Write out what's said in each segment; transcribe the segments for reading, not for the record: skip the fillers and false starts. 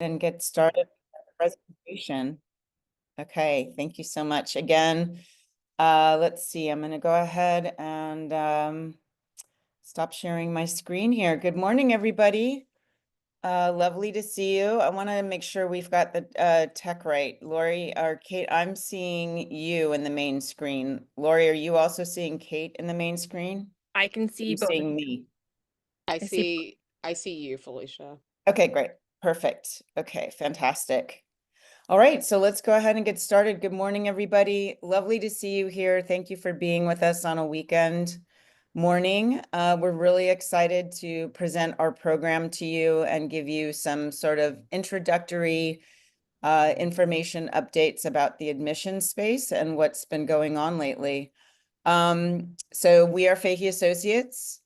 And get started with the presentation. Okay, thank you so much again. Let's see, I'm going to go ahead and stop sharing my screen here. Good morning, everybody. Lovely to see you. I want to make sure we've got the tech right. Lori or Kate, I'm seeing you in the main screen. Lori, are you also seeing Kate in the main screen? I can Are see you both of seeing you. me? I I see. see I see you, Felicia. Okay, great. Perfect. Okay, fantastic. All right, so let's go ahead and get started. Good morning, everybody. Lovely to see you here. Thank you for being with us on a weekend morning. We're really excited to present our program to you and give you some sort of introductory information updates about the admission space and what's been going on lately. So we are Fahey Associates.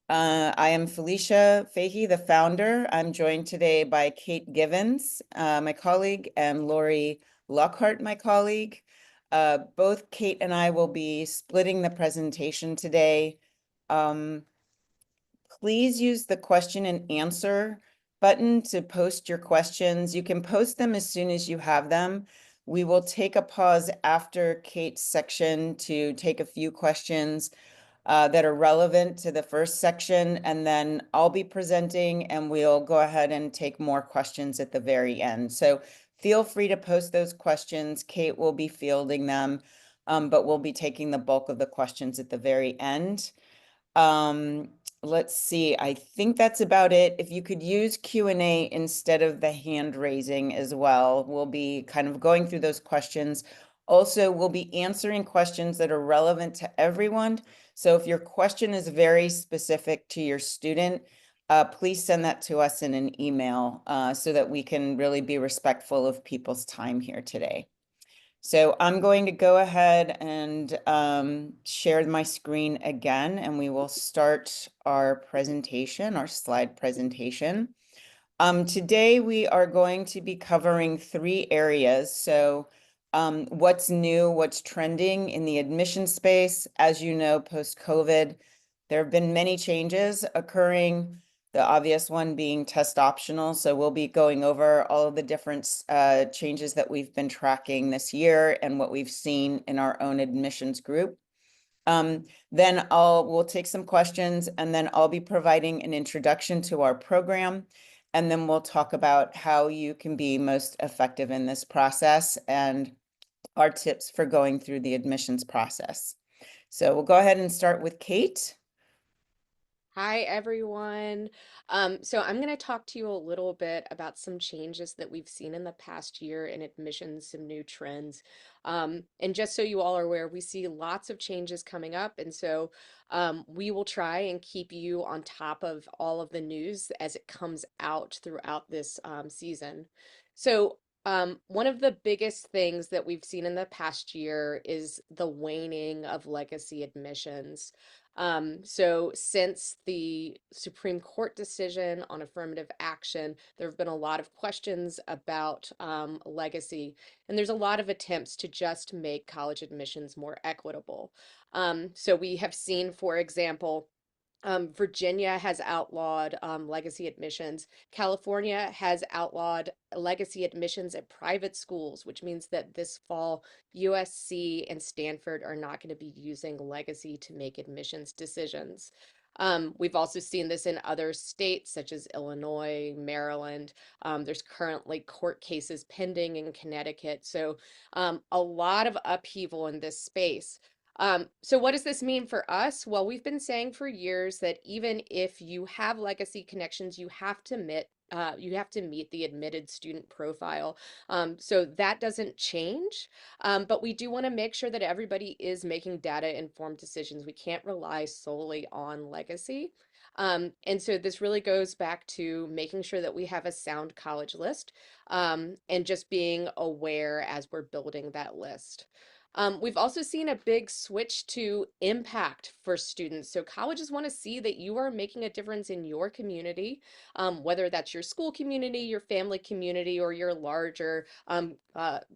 I am Felicia Fahey, the founder. I'm joined today by Kate Givens, my colleague, and Lori Lockhart, my colleague. Both Kate and I will be splitting the presentation today. Please use the question and answer button to post your questions. You can post them as soon as you have them. We will take a pause after Kate's section to take a few questions that are relevant to the first section, and then I'll be presenting and we'll go ahead and take more questions at the very end. So feel free to post those questions. Kate will be fielding them, but we'll be taking the bulk of the questions at the very end. Let's see, I think that's about it. If you could use Q&A instead of the hand raising as well, we'll be kind of going through those questions. Also, we'll be answering questions that are relevant to everyone. So if your question is very specific to your student, please send that to us in an email so that we can really be respectful of people's time here today. So I'm going to go ahead and share my screen again, and we will start our presentation, our slide presentation. Today we are going to be covering three areas. So what's new, what's trending in the admission space. As you know, post-COVID, there have been many changes occurring, the obvious one being test optional. So we'll be going over all of the different changes that we've been tracking this year and what we've seen in our own admissions group. Then we'll take some questions, and then I'll be providing an introduction to our program. And then we'll talk about how you can be most effective in this process and our tips for going through the admissions process. So we'll go ahead and start with Kate. Hi, everyone. So I'm going to talk to you a little bit about some changes that we've seen in the past year in admissions, some new trends. And just so you all are aware, we see lots of changes coming up. And so we will try and keep you on top of all of the news as it comes out throughout this season. So one of the biggest things that we've seen in the past year is the waning of legacy admissions. So since the Supreme Court decision on affirmative action, there have been a lot of questions about legacy, and there's a lot of attempts to just make college admissions more equitable. So we have seen, for example, Virginia has outlawed legacy admissions. California has outlawed legacy admissions at private schools, which means that this fall, USC and Stanford are not going to be using legacy to make admissions decisions. We've also seen this in other states such as Illinois, Maryland. There's currently court cases pending in Connecticut. So a lot of upheaval in this space. So what does this mean for us? Well, we've been saying for years that even if you have legacy connections, you have to meet the admitted student profile. So that doesn't change, but we do want to make sure that everybody is making data-informed decisions. We can't rely solely on legacy. And so this really goes back to making sure that we have a sound college list, and just being aware as we're building that list. We've also seen a big switch to impact for students. So colleges want to see that you are making a difference in your community, whether that's your school community, your family community, or your larger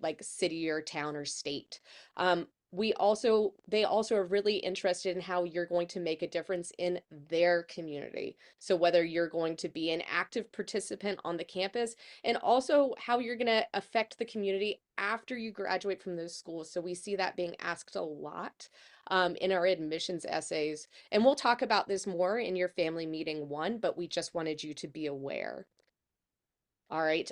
like city or town or state. they also are really interested in how you're going to make a difference in their community. So whether you're going to be an active participant on the campus and also how you're going to affect the community after you graduate from those schools. So we see that being asked a lot in our admissions essays. And we'll talk about this more in your family meeting one, but we just wanted you to be aware. All right.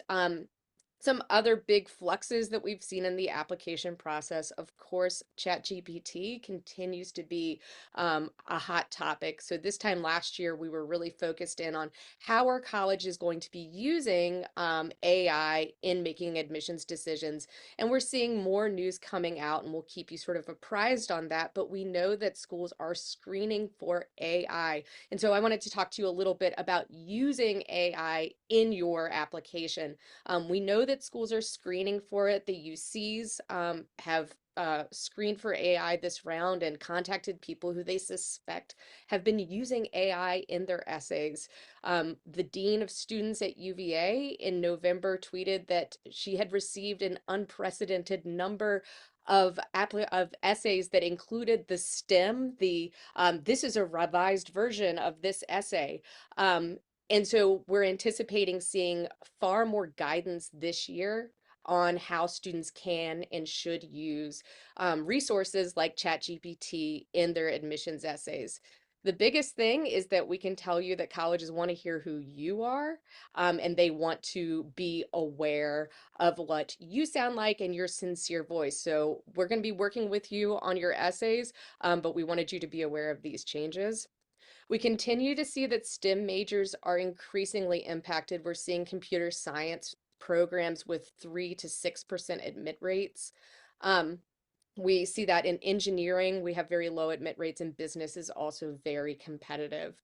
Some other big fluxes that we've seen in the application process. Of course, ChatGPT continues to be a hot topic. So this time last year, we were really focused in on how our college is going to be using AI in making admissions decisions. And we're seeing more news coming out, and we'll keep you sort of apprised on that. But we know that schools are screening for AI. And so I wanted to talk to you a little bit about using AI in your application. We know that schools are screening for it. The UCs have screened for AI this round and contacted people who they suspect have been using AI in their essays. The dean of students at UVA in November tweeted that she had received an unprecedented number of essays that included the STEM, the this is a revised version of this essay. Um, and so we're anticipating seeing far more guidance this year on how students can and should use resources like ChatGPT in their admissions essays. The biggest thing is that we can tell you that colleges want to hear who you are, and they want to be aware of what you sound like and your sincere voice. So we're going to be working with you on your essays, but we wanted you to be aware of these changes. We continue to see that STEM majors are increasingly impacted. We're seeing computer science programs with 3 to 6% admit rates. Um, we see that in engineering, we have very low admit rates, and business is also very competitive.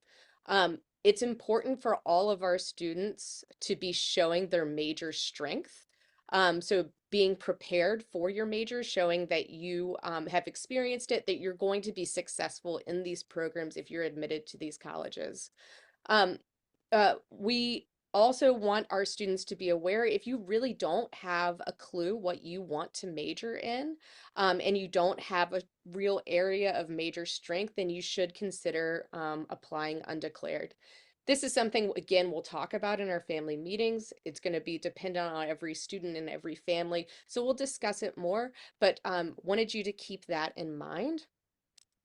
It's important for all of our students to be showing their major strength. So being prepared for your major, showing that you have experienced it, that you're going to be successful in these programs if you're admitted to these colleges. Um, we also want our students to be aware if you really don't have a clue what you want to major in, and you don't have a real area of major strength, then you should consider applying undeclared. This is something, again, we'll talk about in our family meetings. It's going to be dependent on every student and every family, so we'll discuss it more, but wanted you to keep that in mind.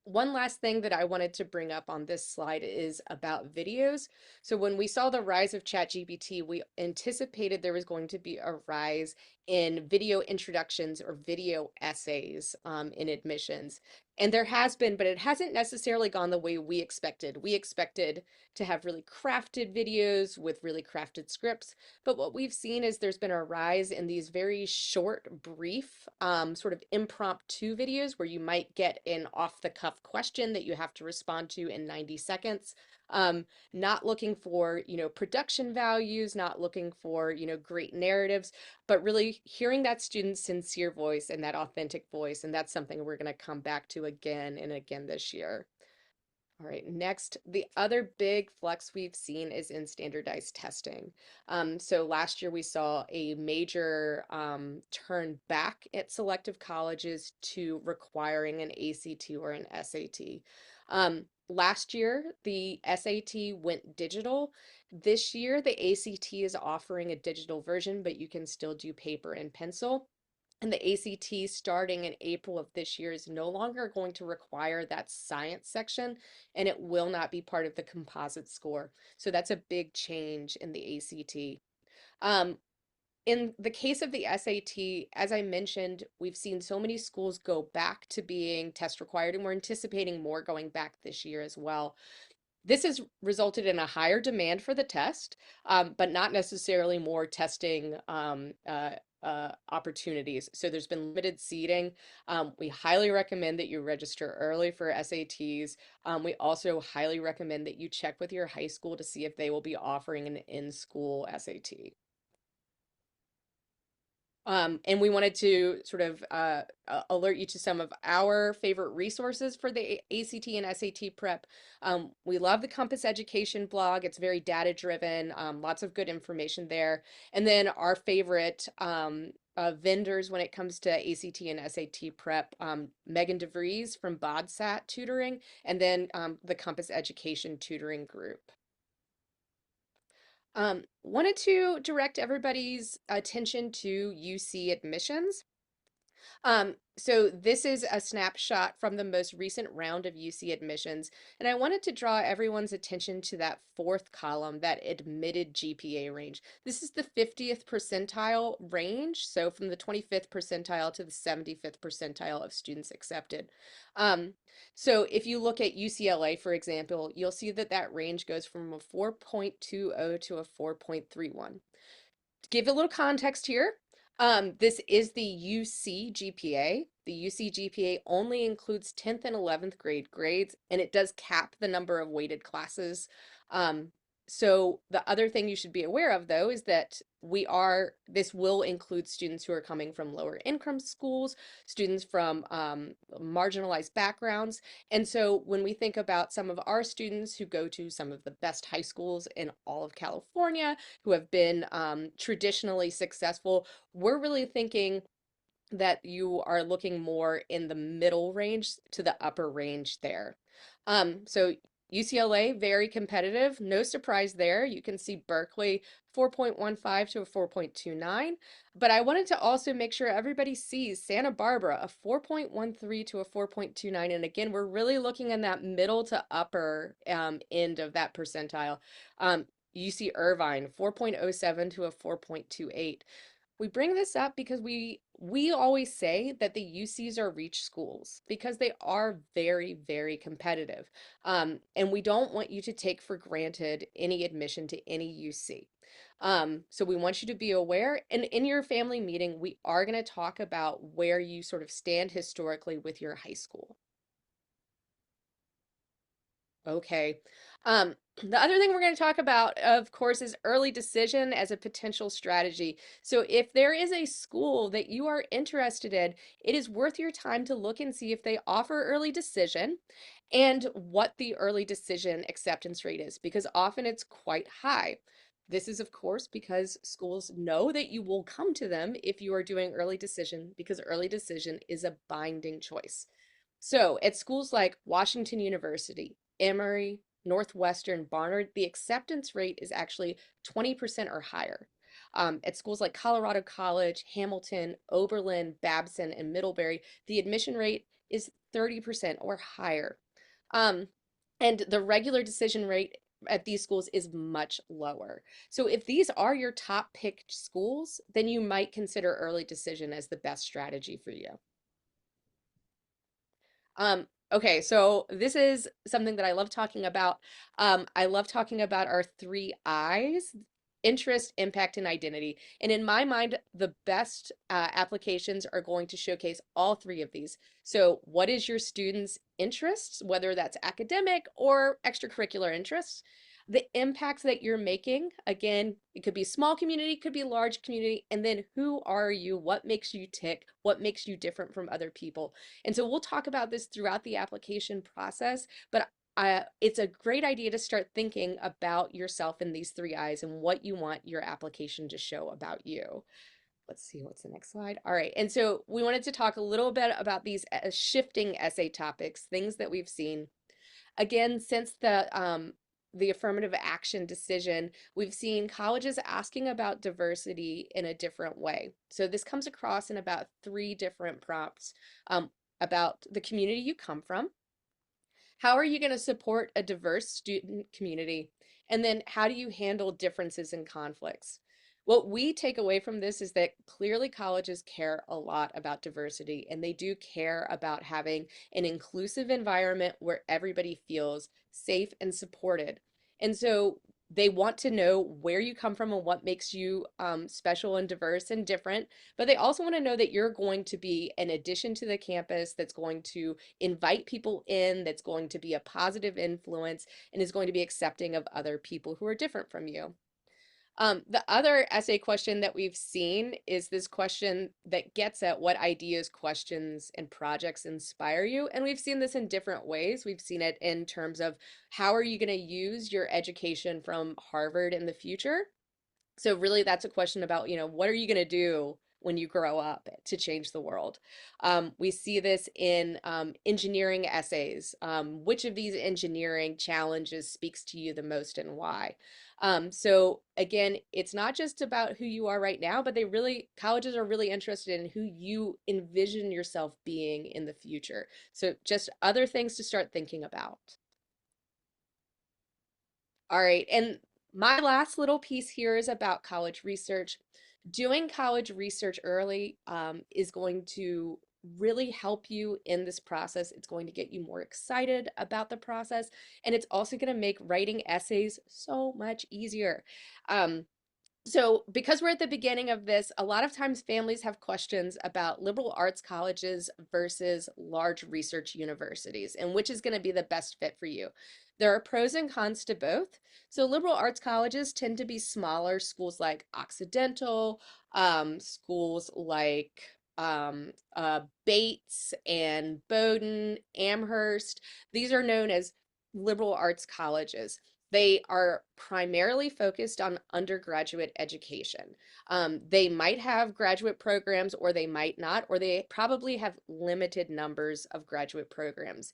One last thing that I wanted to bring up on this slide is about videos. So when we saw the rise of ChatGPT, we anticipated there was going to be a rise in video introductions or video essays in admissions. And there has been, but it hasn't necessarily gone the way we expected. We expected to have really crafted videos with really crafted scripts. But what we've seen is there's been a rise in these very short, brief, sort of impromptu videos where you might get an off the cuff question that you have to respond to in 90 seconds. Not looking for, production values, not looking for, great narratives, but really hearing that student's sincere voice and that authentic voice. And that's something we're going to come back to again and again this year. All right, next, the other big flux we've seen is in standardized testing. So last year we saw a major turn back at selective colleges to requiring an ACT or an SAT. Last year, the SAT went digital. This year, the ACT is offering a digital version, but you can still do paper and pencil. And the ACT starting in April of this year is no longer going to require that science section, and it will not be part of the composite score. So that's a big change in the ACT. Um, in the case of the SAT, as I mentioned, we've seen so many schools go back to being test required, and we're anticipating more going back this year as well. This has resulted in a higher demand for the test, but not necessarily more testing opportunities. So there's been limited seating. We highly recommend that you register early for SATs. We also highly recommend that you check with your high school to see if they will be offering an in-school SAT. And we wanted to sort of alert you to some of our favorite resources for the ACT and SAT prep. We love the Compass Education blog. It's very data driven, lots of good information there. And then our favorite vendors when it comes to ACT and SAT prep, Megan DeVries from BodSat Tutoring, and then the Compass Education Tutoring Group. Wanted to direct everybody's attention to UC admissions. So this is a snapshot from the most recent round of UC admissions, and I wanted to draw everyone's attention to that fourth column, that admitted GPA range. This is the 50th percentile range, so from the 25th percentile to the 75th percentile of students accepted. So if you look at UCLA, for example, you'll see that that range goes from a 4.20 to a 4.31. To give a little context here, this is the UC GPA. The UC GPA only includes 10th and 11th grade grades, and it does cap the number of weighted classes. So the other thing you should be aware of, though, is that this will include students who are coming from lower income schools, students from marginalized backgrounds. And so when we think about some of our students who go to some of the best high schools in all of California, who have been traditionally successful, we're really thinking that you are looking more in the middle range to the upper range there. So UCLA, very competitive, no surprise there. You can see Berkeley 4.15 to a 4.29, but I wanted to also make sure everybody sees Santa Barbara a 4.13 to a 4.29, and again, we're really looking in that middle to upper end of that percentile. UC Irvine 4.07 to a 4.28. We bring this up because we always say that the UCs are reach schools because they are very, very competitive. And we don't want you to take for granted any admission to any UC. So we want you to be aware. And in your family meeting, we are going to talk about where you sort of stand historically with your high school. Okay. The other thing we're going to talk about, of course, is early decision as a potential strategy. So if there is a school that you are interested in, it is worth your time to look and see if they offer early decision and what the early decision acceptance rate is, because often it's quite high. This is, of course, because schools know that you will come to them if you are doing early decision, because early decision is a binding choice. So at schools like Washington University, Emory, Northwestern, Barnard, the acceptance rate is actually 20% or higher. At schools like Colorado College, Hamilton, Oberlin, Babson, and Middlebury, the admission rate is 30% or higher. And the regular decision rate at these schools is much lower. So if these are your top picked schools, then you might consider early decision as the best strategy for you. Okay, so this is something that I love talking about. I love talking about our three I's: interest, impact, and identity. And in my mind, the best applications are going to showcase all three of these. So what is your student's interests, whether that's academic or extracurricular interests? The impacts that you're making, again, it could be small community, could be large community, and then who are you? What makes you tick? What makes you different from other people? And so we'll talk about this throughout the application process, but it's a great idea to start thinking about yourself in these three I's and what you want your application to show about you. Let's see, what's the next slide? All right, and so we wanted to talk a little bit about these shifting essay topics, things that we've seen. Again, since the affirmative action decision, we've seen colleges asking about diversity in a different way. So this comes across in about three different prompts, about the community you come from, how are you going to support a diverse student community, and then how do you handle differences and conflicts? What we take away from this is that clearly colleges care a lot about diversity, and they do care about having an inclusive environment where everybody feels safe and supported. And so they want to know where you come from and what makes you special and diverse and different, but they also want to know that you're going to be an addition to the campus that's going to invite people in, that's going to be a positive influence, and is going to be accepting of other people who are different from you. The other essay question that we've seen is this question that gets at what ideas, questions, and projects inspire you. And we've seen this in different ways. We've seen it in terms of how are you going to use your education from Harvard in the future? So really that's a question about, what are you going to do when you grow up to change the world? We see this in engineering essays. Which of these engineering challenges speaks to you the most and why? So again, it's not just about who you are right now, but colleges are really interested in who you envision yourself being in the future. So just other things to start thinking about. All right, and my last little piece here is about college research. Doing college research early is going to really help you in this process. It's going to get you more excited about the process, and it's also going to make writing essays so much easier. So, because we're at the beginning of this, a lot of times families have questions about liberal arts colleges versus large research universities and which is going to be the best fit for you. There are pros and cons to both. So, liberal arts colleges tend to be smaller, schools like Occidental, schools like Bates and Bowdoin, Amherst. These are known as liberal arts colleges. They are primarily focused on undergraduate education. They might have graduate programs or they might not, or they probably have limited numbers of graduate programs.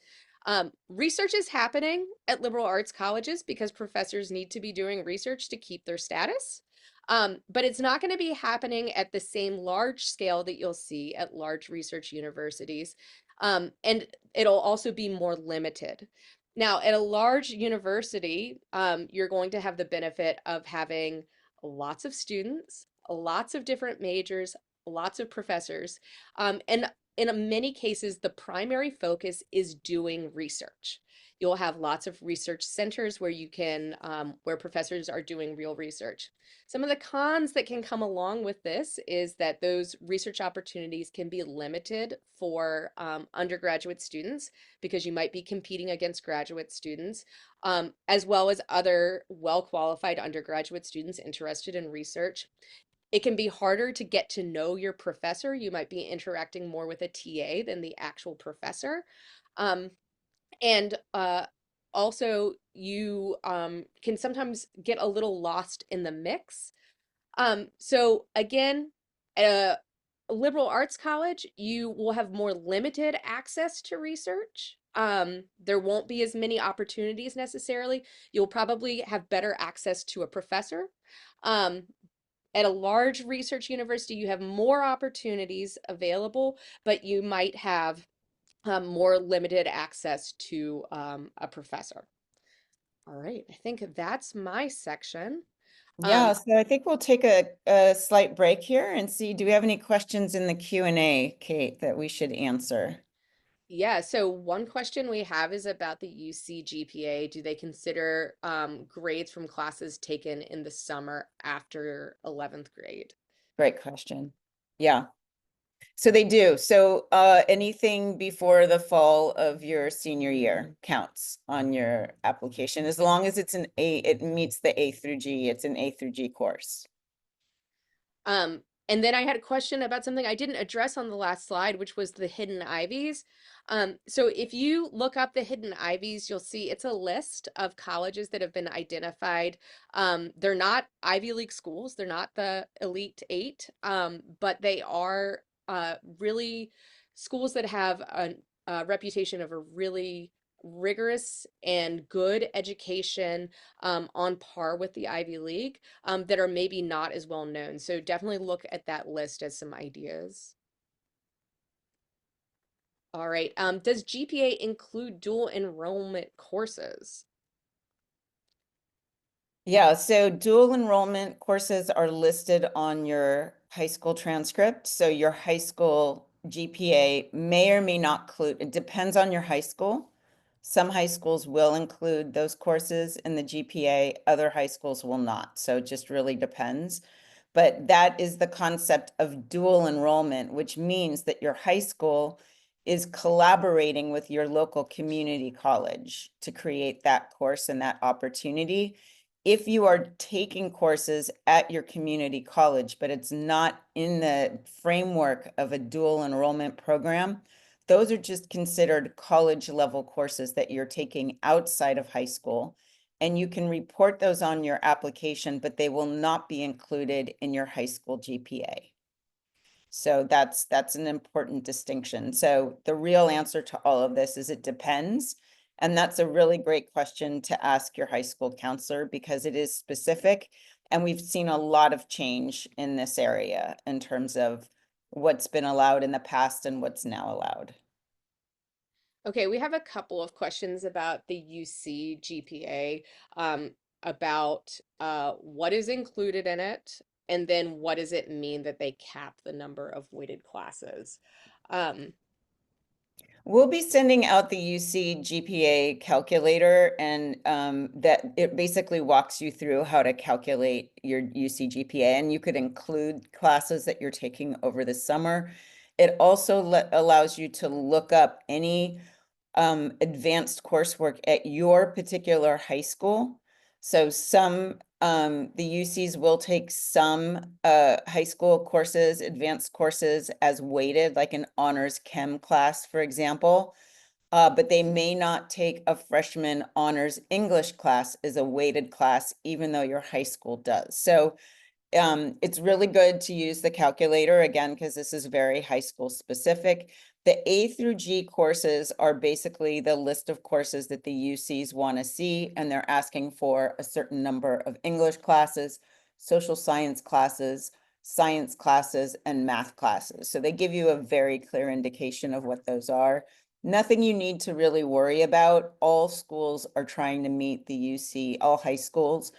Research is happening at liberal arts colleges because professors need to be doing research to keep their status. But it's not going to be happening at the same large scale that you'll see at large research universities. And it'll also be more limited. Now, at a large university, you're going to have the benefit of having lots of students, lots of different majors, lots of professors, and in many cases, the primary focus is doing research. You'll have lots of research centers where where professors are doing real research. Some of the cons that can come along with this is that those research opportunities can be limited for undergraduate students because you might be competing against graduate students, as well as other well-qualified undergraduate students interested in research. It can be harder to get to know your professor. You might be interacting more with a TA than the actual professor. Um, and also, you can sometimes get a little lost in the mix. So again, at a liberal arts college, you will have more limited access to research. There won't be as many opportunities necessarily. You'll probably have better access to a professor. Um, at a large research university, you have more opportunities available, but you might have more limited access to a professor. All right, I think that's my section. Yeah, Um, so I think we'll take a slight break here and see, do we have any questions in the Q&A, Kate, that we should answer? Yeah, so one question we have is about the UC GPA. Do they consider grades from classes taken in the summer after 11th grade? Great question. Yeah, so they do. So anything before the fall of your senior year counts on your application, as long as it meets the A through G, it's an A through G course. And then I had a question about something I didn't address on the last slide, which was the hidden ivies. So if you look up the hidden ivies, you'll see it's a list of colleges that have been identified. They're not Ivy League schools, they're not the Elite Eight, but they are really schools that have a reputation of a really rigorous and good education, on par with the Ivy League, that are maybe not as well known. So definitely look at that list as some ideas. All right. Does GPA include dual enrollment courses? Yeah, so dual enrollment courses are listed on your high school transcript. So your high school GPA may or may not include, it depends on your high school. Some high schools will include those courses in the GPA, other high schools will not. So it just really depends. But that is the concept of dual enrollment, which means that your high school is collaborating with your local community college to create that course and that opportunity. if you are taking courses at your community college, but it's not in the framework of a dual enrollment program, those are just considered college level courses that you're taking outside of high school. And you can report those on your application, but they will not be included in your high school GPA. So that's an important distinction. So the real answer to all of this is it depends. And that's a really great question to ask your high school counselor because it is specific. And we've seen a lot of change in this area in terms of what's been allowed in the past and what's now allowed. Okay, we have a couple of questions about the UC GPA, about what is included in it, and then what does it mean that they cap the number of weighted classes? Um, We'll be sending out the UC GPA calculator and that it basically walks you through how to calculate your UC GPA, and you could include classes that you're taking over the summer. It also allows you to look up any advanced coursework at your particular high school. So some the UCs will take some high school courses, advanced courses as weighted, like an honors chem class, for example. But they may not take a freshman honors English class as a weighted class, even though your high school does. So it's really good to use the calculator again, because this is very high school specific. The A through G courses are basically the list of courses that the UCs want to see, and they're asking for a certain number of English classes, social science classes, and math classes. So they give you a very clear indication of what those are. Nothing you need to really worry about. All schools are trying to meet the UC, all high schools,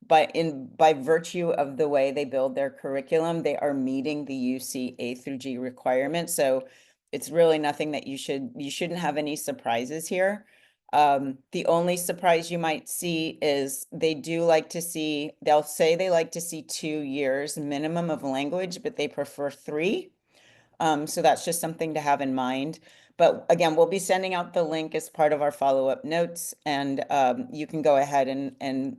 but by virtue of the way they build their curriculum, they are meeting the UC A through G requirements. So it's really nothing that you shouldn't have any surprises here. The only surprise you might see is they'll say they like to see 2 years minimum of language, but they prefer 3. So that's just something to have in mind. But again, we'll be sending out the link as part of our follow-up notes, and you can go ahead and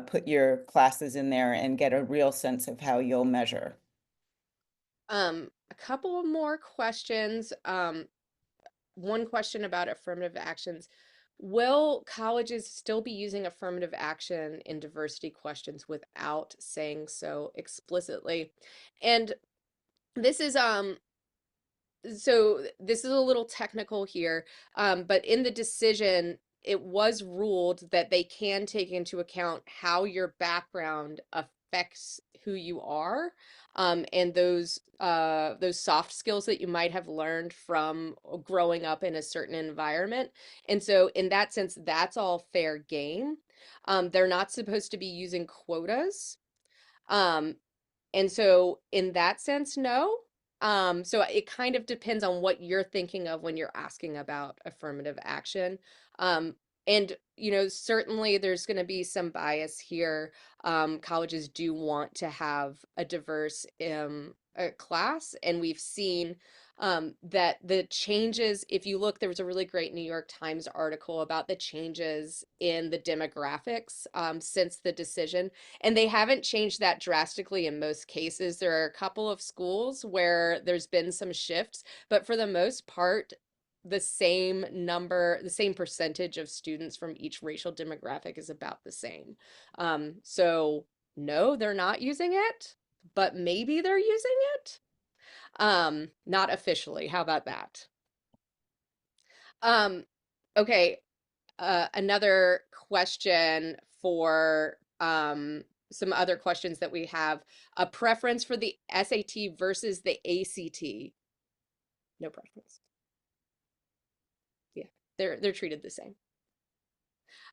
put your classes in there and get a real sense of how you'll measure. a couple of more questions. One question about affirmative actions. Will colleges still be using affirmative action in diversity questions without saying so explicitly? And this is so this is a little technical here, but in the decision, it was ruled that they can take into account how your background affects who you are, and those soft skills that you might have learned from growing up in a certain environment. And so, in that sense, that's all fair game. They're not supposed to be using quotas. Um, and so in that sense, no. So it kind of depends on what you're thinking of when you're asking about affirmative action. Um, and certainly there's going to be some bias here. Colleges do want to have a diverse class, and we've seen that the changes, if you look, there was a really great New York Times article about the changes in the demographics since the decision, and they haven't changed that drastically in most cases. There are a couple of schools where there's been some shifts, but for the most part, the same percentage of students from each racial demographic is about the same. So no, they're not using it, but maybe they're using it. Not officially. How about that? Um, okay, another question for some other questions that we have. A preference for the SAT versus the ACT? No preference. Yeah, they're treated the same.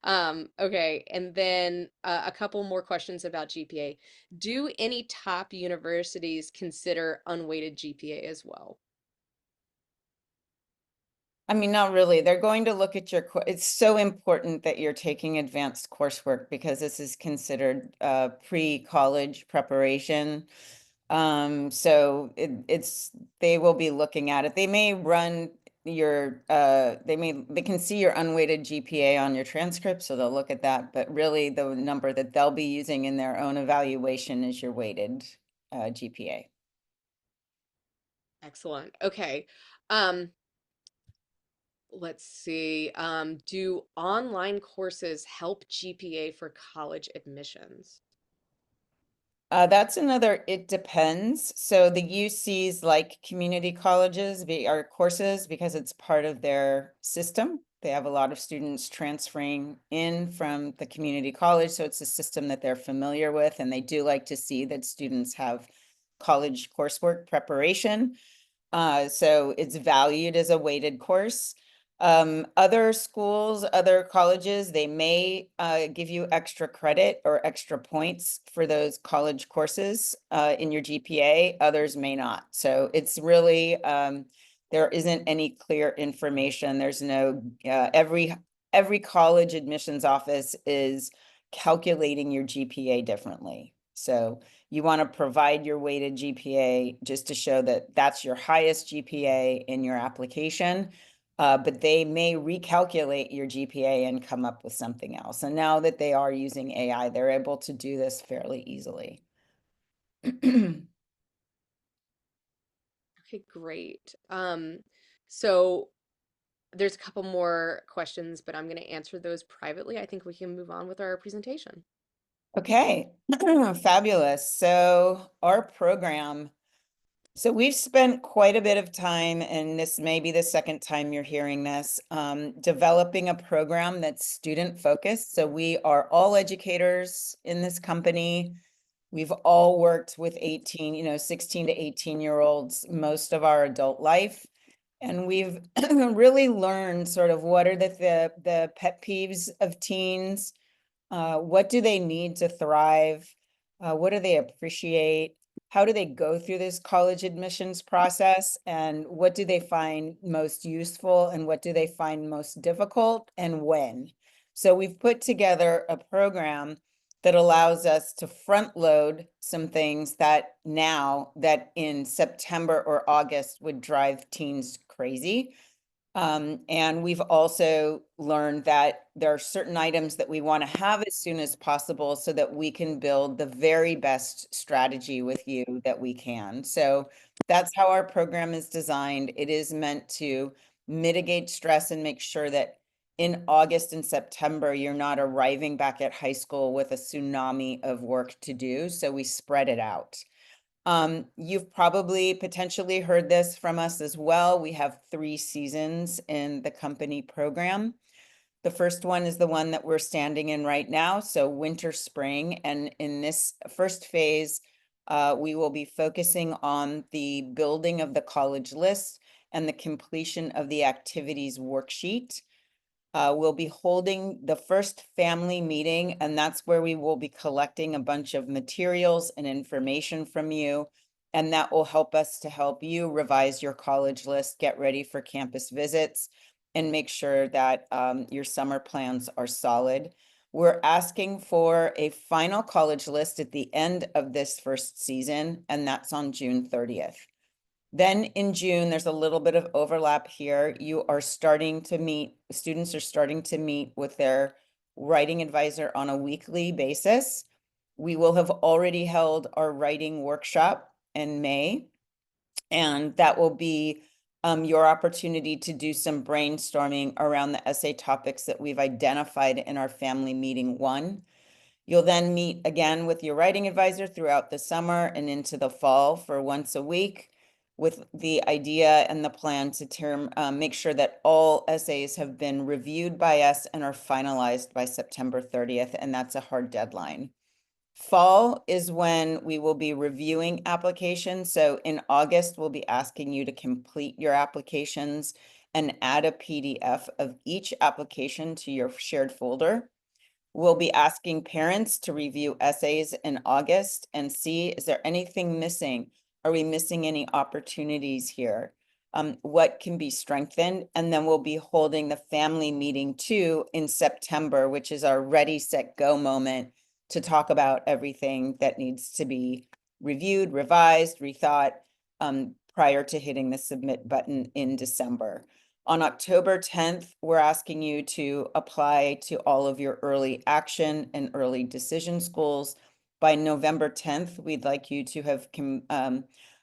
Okay, and then a couple more questions about GPA. Do any top universities consider unweighted GPA as well? I mean, not really. They're going to look at it's so important that you're taking advanced coursework because this is considered pre-college preparation. So they will be looking at it. They may run they can see your unweighted GPA on your transcript, so they'll look at that, but really the number that they'll be using in their own evaluation is your weighted GPA. Excellent. Okay. Um, let's see. Do online courses help GPA for college admissions? That's another, it depends. So the UCs like community colleges are courses because it's part of their system. They have a lot of students transferring in from the community college, so it's a system that they're familiar with, and they do like to see that students have college coursework preparation. So it's valued as a weighted course. Other schools, other colleges, they may give you extra credit or extra points for those college courses in your GPA. Others may not. So it's really, there isn't any clear information. There's no, every college admissions office is calculating your GPA differently. So you want to provide your weighted GPA just to show that that's your highest GPA in your application. But they may recalculate your GPA and come up with something else. And now that they are using AI, they're able to do this fairly easily. Okay, great. So there's a couple more questions, but I'm going to answer those privately. I think we can move on with our presentation. Okay, fabulous. So our program, so we've spent quite a bit of time, and this may be the second time you're hearing this, developing a program that's student focused. So we are all educators in this company. We've all worked with 16 to 18-year-olds most of our adult life. And we've really learned sort of what are the pet peeves of teens, what do they need to thrive? What do they appreciate? How do they go through this college admissions process? And what do they find most useful? And what do they find most difficult? And when? So we've put together a program that allows us to front load some things that in September or August would drive teens crazy. And we've also learned that there are certain items that we want to have as soon as possible so that we can build the very best strategy with you that we can. So that's how our program is designed. It is meant to mitigate stress and make sure that in August and September, you're not arriving back at high school with a tsunami of work to do. So we spread it out. You've probably potentially heard this from us as well. We have 3 seasons in the company program. The first one is the one that we're standing in right now, so winter, spring. And in this first phase, we will be focusing on the building of the college list and the completion of the activities worksheet. We'll be holding the first family meeting, and that's where we will be collecting a bunch of materials and information from you. And that will help us to help you revise your college list, get ready for campus visits, and make sure that your summer plans are solid. We're asking for a final college list at the end of this first season, and that's on June 30th. Then in June, there's a little bit of overlap here. Students are starting to meet with their writing advisor on a weekly basis. We will have already held our writing workshop in May, and that will be your opportunity to do some brainstorming around the essay topics that we've identified in our family meeting 1. You'll then meet again with your writing advisor throughout the summer and into the fall for once a week, with the idea and the plan to make sure that all essays have been reviewed by us and are finalized by September 30th, and that's a hard deadline. Fall is when we will be reviewing applications. So in August, we'll be asking you to complete your applications and add a PDF of each application to your shared folder. We'll be asking parents to review essays in August and see, is there anything missing? Are we missing any opportunities here? What can be strengthened? And then we'll be holding the family meeting 2 in September, which is our ready, set, go moment to talk about everything that needs to be reviewed, revised, rethought prior to hitting the submit button in December. On October 10th, we're asking you to apply to all of your early action and early decision schools. By November 10th, we'd like you to have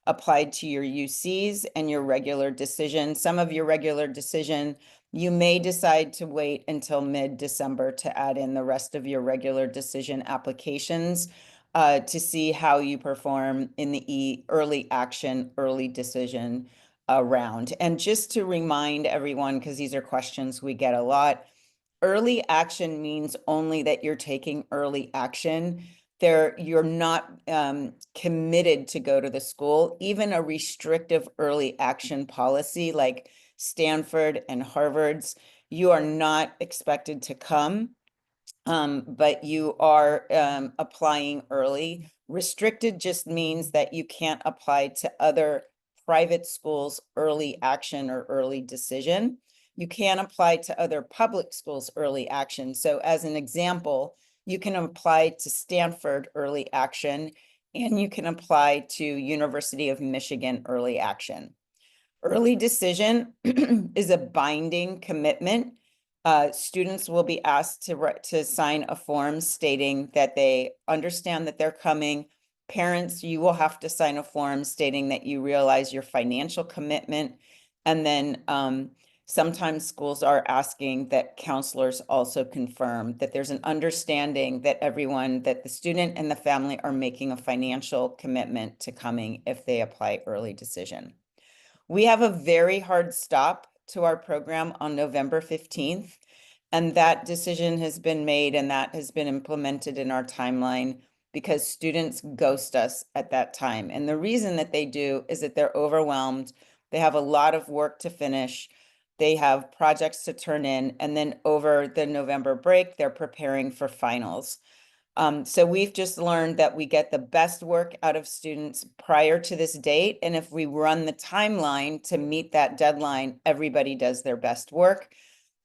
applied to your UCs and your regular decision. Some of your regular decision, you may decide to wait until mid-December to add in the rest of your regular decision applications to see how you perform in the early action, early decision round. And just to remind everyone, because these are questions we get a lot, early action means only that you're taking early action. You're not committed to go to the school. Even a restrictive early action policy like Stanford and Harvard's, you are not expected to come, but you are applying early. Restricted just means that you can't apply to other private schools' early action or early decision. You can apply to other public schools' early action. So as an example, you can apply to Stanford early action, and you can apply to University of Michigan early action. Early decision is a binding commitment. Students will be asked to sign a form stating that they understand that they're coming. Parents, you will have to sign a form stating that you realize your financial commitment. And then sometimes schools are asking that counselors also confirm that there's an understanding that that the student and the family are making a financial commitment to coming if they apply early decision. We have a very hard stop to our program on November 15th, and that decision has been made and that has been implemented in our timeline because students ghost us at that time. And the reason that they do is that they're overwhelmed. They have a lot of work to finish. They have projects to turn in, and then over the November break, they're preparing for finals. So we've just learned that we get the best work out of students prior to this date. And if we run the timeline to meet that deadline, everybody does their best work.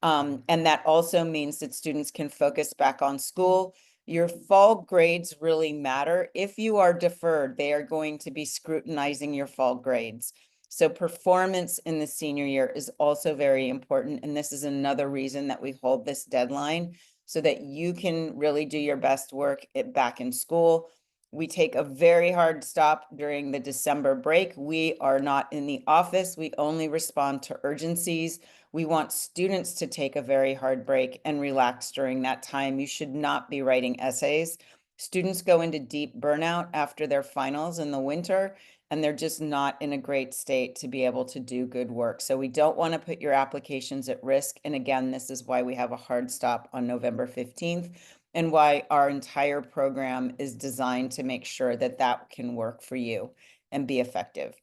And that also means that students can focus back on school. Your fall grades really matter. If you are deferred, they are going to be scrutinizing your fall grades. So performance in the senior year is also very important. And this is another reason that we hold this deadline so that you can really do your best work back in school. We take a very hard stop during the December break. We are not in the office. We only respond to urgencies. We want students to take a very hard break and relax during that time. You should not be writing essays. Students go into deep burnout after their finals in the winter, and they're just not in a great state to be able to do good work. So we don't want to put your applications at risk. And again, this is why we have a hard stop on November 15th and why our entire program is designed to make sure that that can work for you and be effective.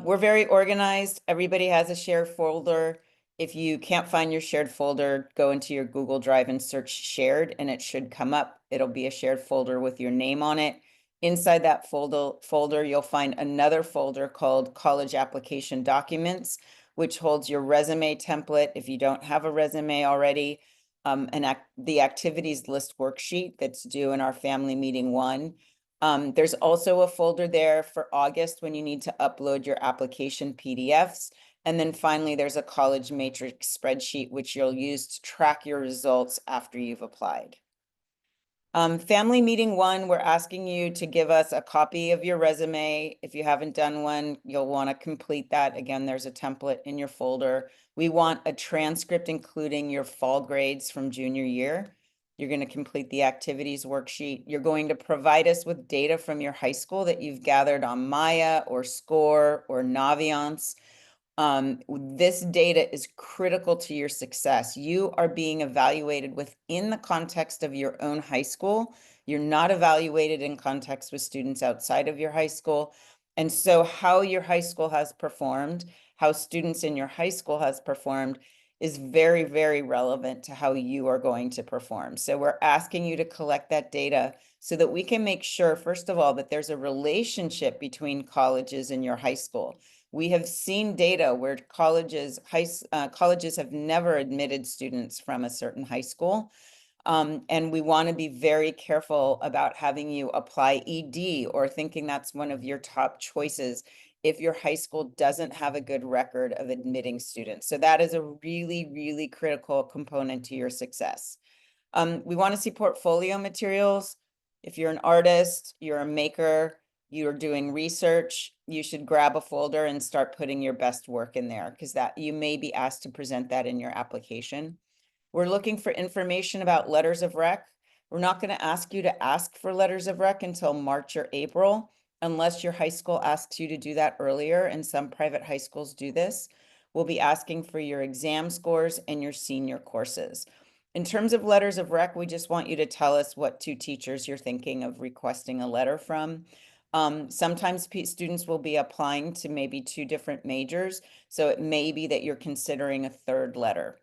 We're very organized. Everybody has a shared folder. If you can't find your shared folder, go into your Google Drive and search shared, and it should come up. It'll be a shared folder with your name on it. Inside that folder, you'll find another folder called College Application Documents, which holds your resume template if you don't have a resume already, the activities list worksheet that's due in our family meeting 1. There's also a folder there for August when you need to upload your application PDFs. And then finally, there's a college matrix spreadsheet, which you'll use to track your results after you've applied. Family meeting 1, we're asking you to give us a copy of your resume. If you haven't done one, you'll want to complete that. Again, there's a template in your folder. We want a transcript including your fall grades from junior year. You're going to complete the activities worksheet. You're going to provide us with data from your high school that you've gathered on Maya or SCORE or Naviance. This data is critical to your success. You are being evaluated within the context of your own high school. You're not evaluated in context with students outside of your high school. And so how your high school has performed, how students in your high school has performed is very, very relevant to how you are going to perform. So we're asking you to collect that data so that we can make sure, first of all, that there's a relationship between colleges and your high school. We have seen data where colleges have never admitted students from a certain high school. And we want to be very careful about having you apply ED or thinking that's one of your top choices. if your high school doesn't have a good record of admitting students. So that is a really, really critical component to your success. We want to see portfolio materials. If you're an artist, you're a maker, you're doing research, you should grab a folder and start putting your best work in there, because that you may be asked to present that in your application. We're looking for information about letters of rec. We're not going to ask you to ask for letters of rec until March or April, unless your high school asks you to do that earlier, and some private high schools do this. We'll be asking for your exam scores and your senior courses. In terms of letters of rec, we just want you to tell us what two teachers you're thinking of requesting a letter from. Sometimes students will be applying to maybe two different majors, so it may be that you're considering a third letter.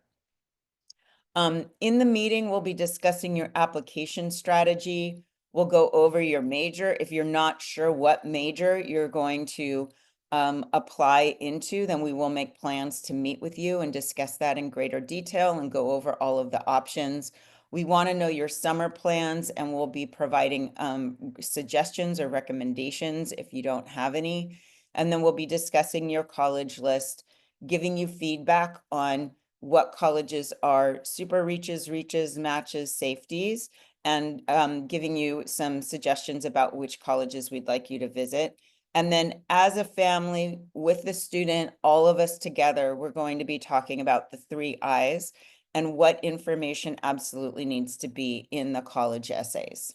In the meeting, we'll be discussing your application strategy. We'll go over your major. If you're not sure what major you're going to apply into, then we will make plans to meet with you and discuss that in greater detail and go over all of the options. We want to know your summer plans, and we'll be providing suggestions or recommendations if you don't have any. And then we'll be discussing your college list, giving you feedback on what colleges are super reaches, matches, safeties, and giving you some suggestions about which colleges we'd like you to visit. And then as a family with the student, all of us together, we're going to be talking about the 3 I's and what information absolutely needs to be in the college essays.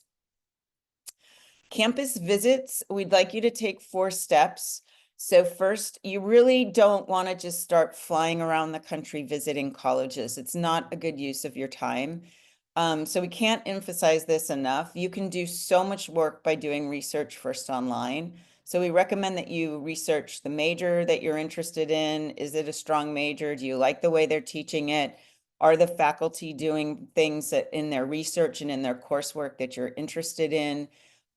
Campus visits, we'd like you to take 4 steps. So first, you really don't want to just start flying around the country visiting colleges. It's not a good use of your time. So we can't emphasize this enough. You can do so much work by doing research first online. So we recommend that you research the major that you're interested in. Is it a strong major? Do you like the way they're teaching it? Are the faculty doing things that in their research and in their coursework that you're interested in?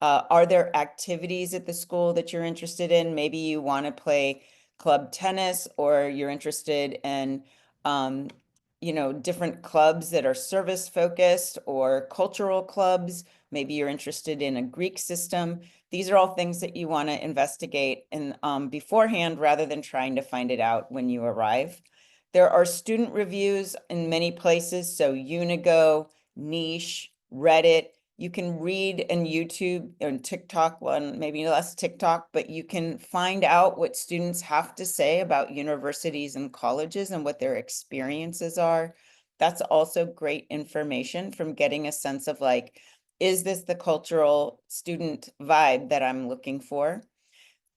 Are there activities at the school that you're interested in? Maybe you want to play club tennis, or you're interested in, different clubs that are service focused or cultural clubs. Maybe you're interested in a Greek system. These are all things that you want to investigate in beforehand, rather than trying to find it out when you arrive. There are student reviews in many places, so Unigo, Niche, Reddit. You can read in YouTube and TikTok, one maybe less TikTok, but you can find out what students have to say about universities and colleges and what their experiences are. That's also great information from getting a sense of, like, is this the cultural student vibe that I'm looking for?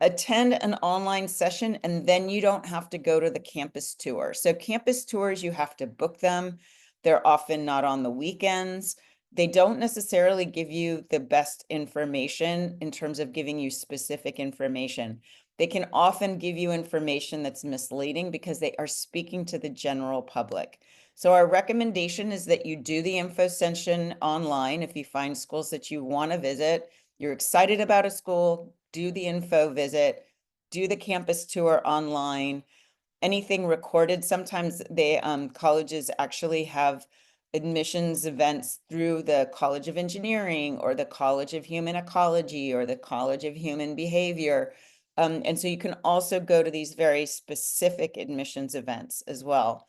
Attend an online session, and then you don't have to go to the campus tour. So campus tours, you have to book them. They're often not on the weekends. They don't necessarily give you the best information in terms of giving you specific information. They can often give you information that's misleading because they are speaking to the general public. So our recommendation is that you do the info session online if you find schools that you want to visit. You're excited about a school, do the info visit, do the campus tour online, anything recorded. Sometimes they colleges actually have admissions events through the College of Engineering or the College of Human Ecology or the College of Human Behavior. And so you can also go to these very specific admissions events as well.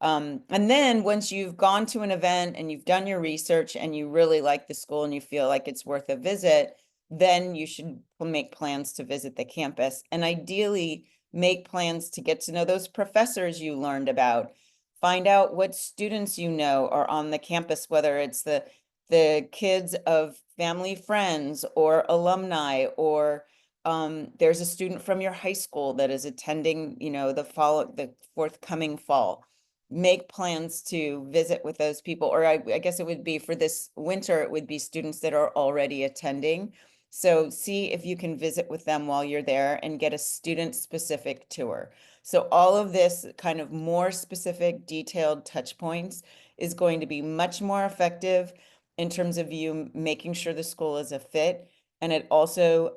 And then once you've gone to an event and you've done your research and you really like the school and you feel like it's worth a visit, then you should make plans to visit the campus, and ideally make plans to get to know those professors you learned about. Find out what students you know are on the campus, whether it's the kids of family friends or alumni, or there's a student from your high school that is attending, the forthcoming fall. Make plans to visit with those people, or I guess it would be for this winter, it would be students that are already attending. So see if you can visit with them while you're there and get a student-specific tour. So all of this kind of more specific, detailed touch points is going to be much more effective in terms of you making sure the school is a fit. And it also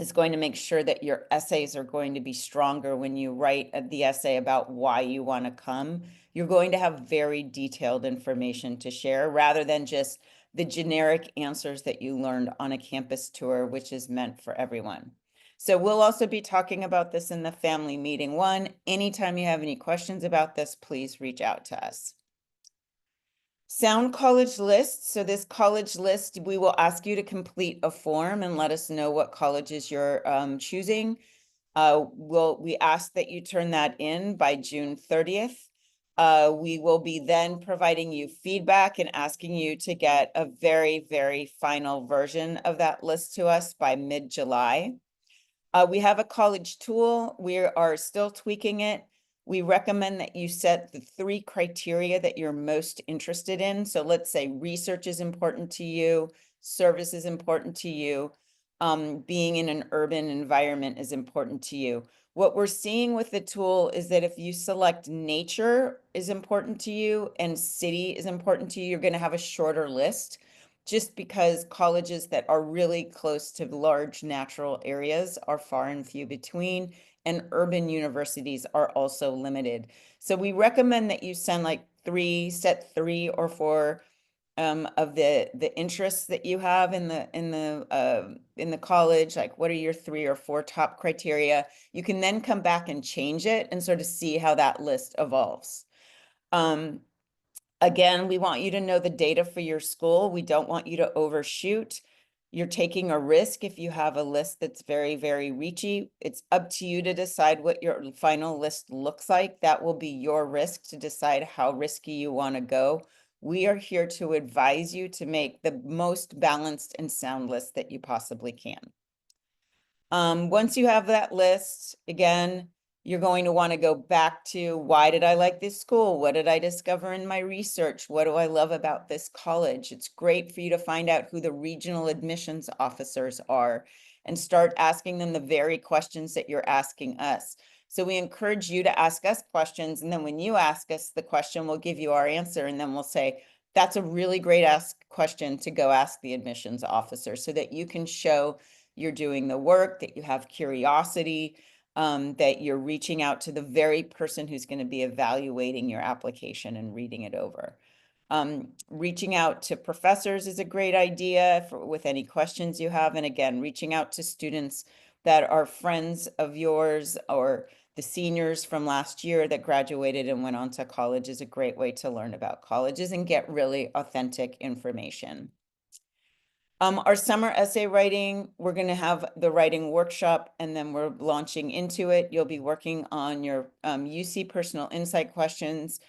is going to make sure that your essays are going to be stronger when you write the essay about why you want to come. You're going to have very detailed information to share, rather than just the generic answers that you learned on a campus tour, which is meant for everyone. So we'll also be talking about this in the family meeting one. Anytime you have any questions about this, please reach out to us. Sound college list. So this college list, we will ask you to complete a form and let us know what colleges you're choosing. We ask that you turn that in by June 30th. We will be then providing you feedback and asking you to get a very, very final version of that list to us by mid-July. We have a college tool. We are still tweaking it. We recommend that you set the 3 criteria that you're most interested in. So let's say research is important to you, service is important to you, being in an urban environment is important to you. What we're seeing with the tool is that if you select nature is important to you and city is important to you, you're going to have a shorter list, just because colleges that are really close to large natural areas are far and few between, and urban universities are also limited. So we recommend that you send like set 3 or 4 of the interests that you have in the college. Like, what are your 3 or 4 top criteria? You can then come back and change it and sort of see how that list evolves. Again, we want you to know the data for your school. We don't want you to overshoot. You're taking a risk if you have a list that's very, very reachy. It's up to you to decide what your final list looks like. That will be your risk to decide how risky you want to go. We are here to advise you to make the most balanced and sound list that you possibly can. Once you have that list, again, you're going to want to go back to, why did I like this school? What did I discover in my research? What do I love about this college? It's great for you to find out who the regional admissions officers are and start asking them the very questions that you're asking us. So we encourage you to ask us questions, and then when you ask us the question, we'll give you our answer, and then we'll say, that's a really great question to go ask the admissions officer, so that you can show you're doing the work, that you have curiosity, that you're reaching out to the very person who's going to be evaluating your application and reading it over. Reaching out to professors is a great idea with any questions you have. And again, reaching out to students that are friends of yours or the seniors from last year that graduated and went on to college is a great way to learn about colleges and get really authentic information. Our summer essay writing, we're going to have the writing workshop, and then we're launching into it. You'll be working on your UC personal insight questions.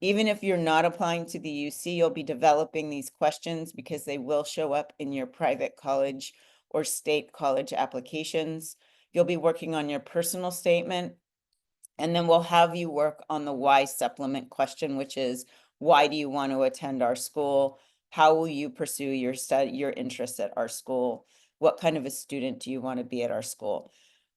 Even if you're not applying to the UC, you'll be developing these questions because they will show up in your private college or state college applications. You'll be working on your personal statement, and then we'll have you work on the why supplement question, which is, why do you want to attend our school? How will you pursue your interests at our school? What kind of a student do you want to be at our school?